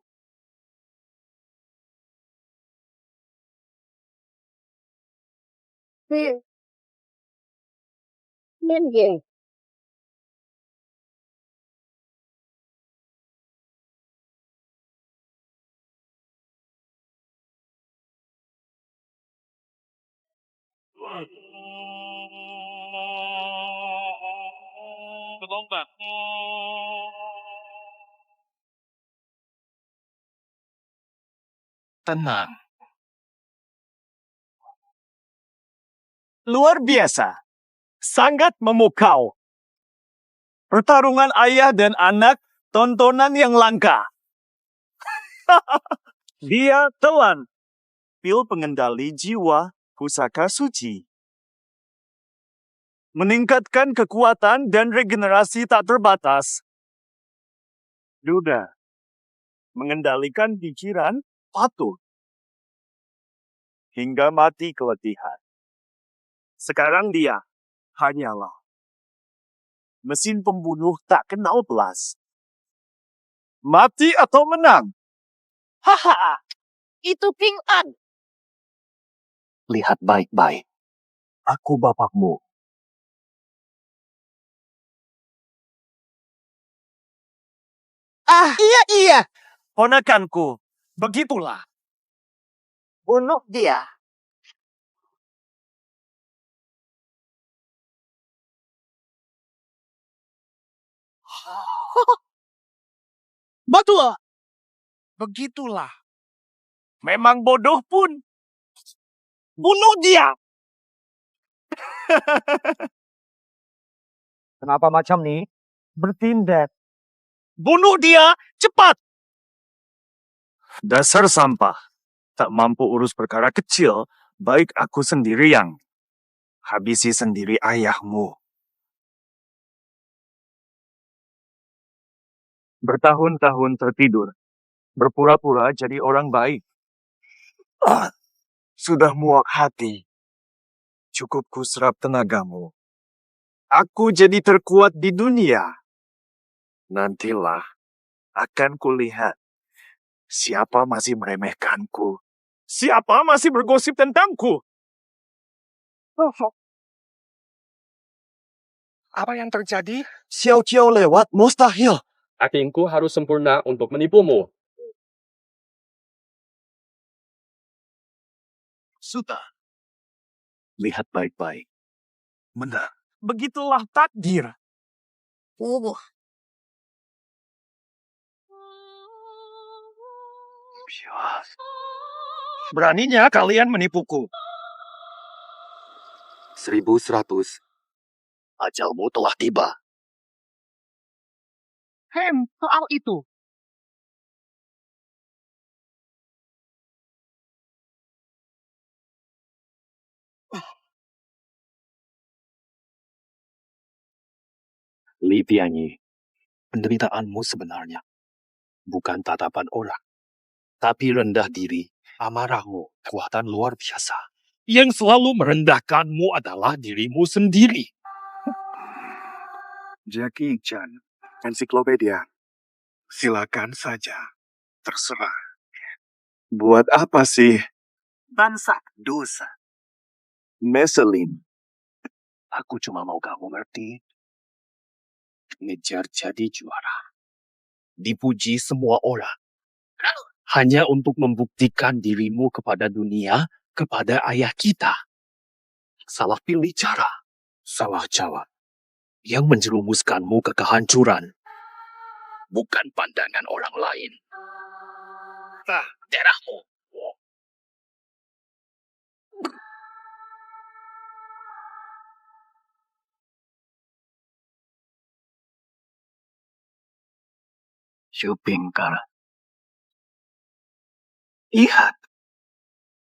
Gelombang. Tenang. Luar biasa. Sangat memukau. Pertarungan ayah dan anak, tontonan yang langka. Dia telan. Pil pengendali jiwa pusaka suci. Meningkatkan kekuatan dan regenerasi tak terbatas. Duda. Mengendalikan pikiran patuh. Hingga mati keletihan. Sekarang dia hanyalah mesin pembunuh tak kenal belas. Mati atau menang? Haha, itu Ping An. Lihat baik-baik. Aku bapakmu. Iya. Ponakanku, begitulah. Bunuh dia. Betul. Begitulah. Memang bodoh pun. Bunuh dia. Kenapa macam ni? Bertindak. Bunuh dia, cepat. Dasar sampah. Tak mampu urus perkara kecil, baik aku sendiri yang habisi sendiri ayahmu. Bertahun-tahun tertidur, berpura-pura jadi orang baik. Sudah muak hati. Cukup ku serap tenagamu. Aku jadi terkuat di dunia. Nantilah akan kulihat siapa masih meremehkanku. Siapa masih bergosip tentangku. Apa yang terjadi? Xiao lewat mustahil. Aktingku harus sempurna untuk menipumu. Suta. Lihat baik-baik. Benar. Begitulah takdir. Beraninya kalian menipuku. 1100. Ajalmu telah tiba. Soal itu. Li Tianyi, penderitaanmu sebenarnya bukan tatapan orang, tapi rendah diri, amarahmu, kekuatan luar biasa. Yang selalu merendahkanmu adalah dirimu sendiri. Jackie Chan, ensiklopedia. Silakan saja. Terserah. Buat apa sih? Bansak dosa. Meselin. Aku cuma mau kamu ngerti. Ngejar jadi juara. Dipuji semua orang. Hanya untuk membuktikan dirimu kepada dunia, kepada ayah kita. Salah pilih cara. Salah jawab. Yang menjerumuskanmu ke kehancuran. Bukan pandangan orang lain. Darahmu. Syupingkar. Lihat.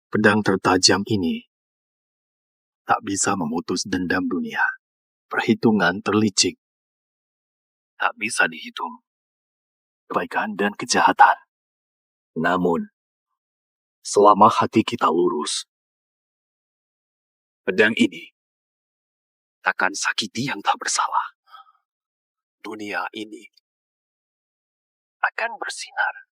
Pedang tertajam ini tak bisa memutus dendam dunia. perhitungan terlicik tak bisa dihitung. Kebaikan dan kejahatan. Namun, selama hati kita lurus, pedang ini takkan sakiti yang tak bersalah. Dunia ini akan bersinar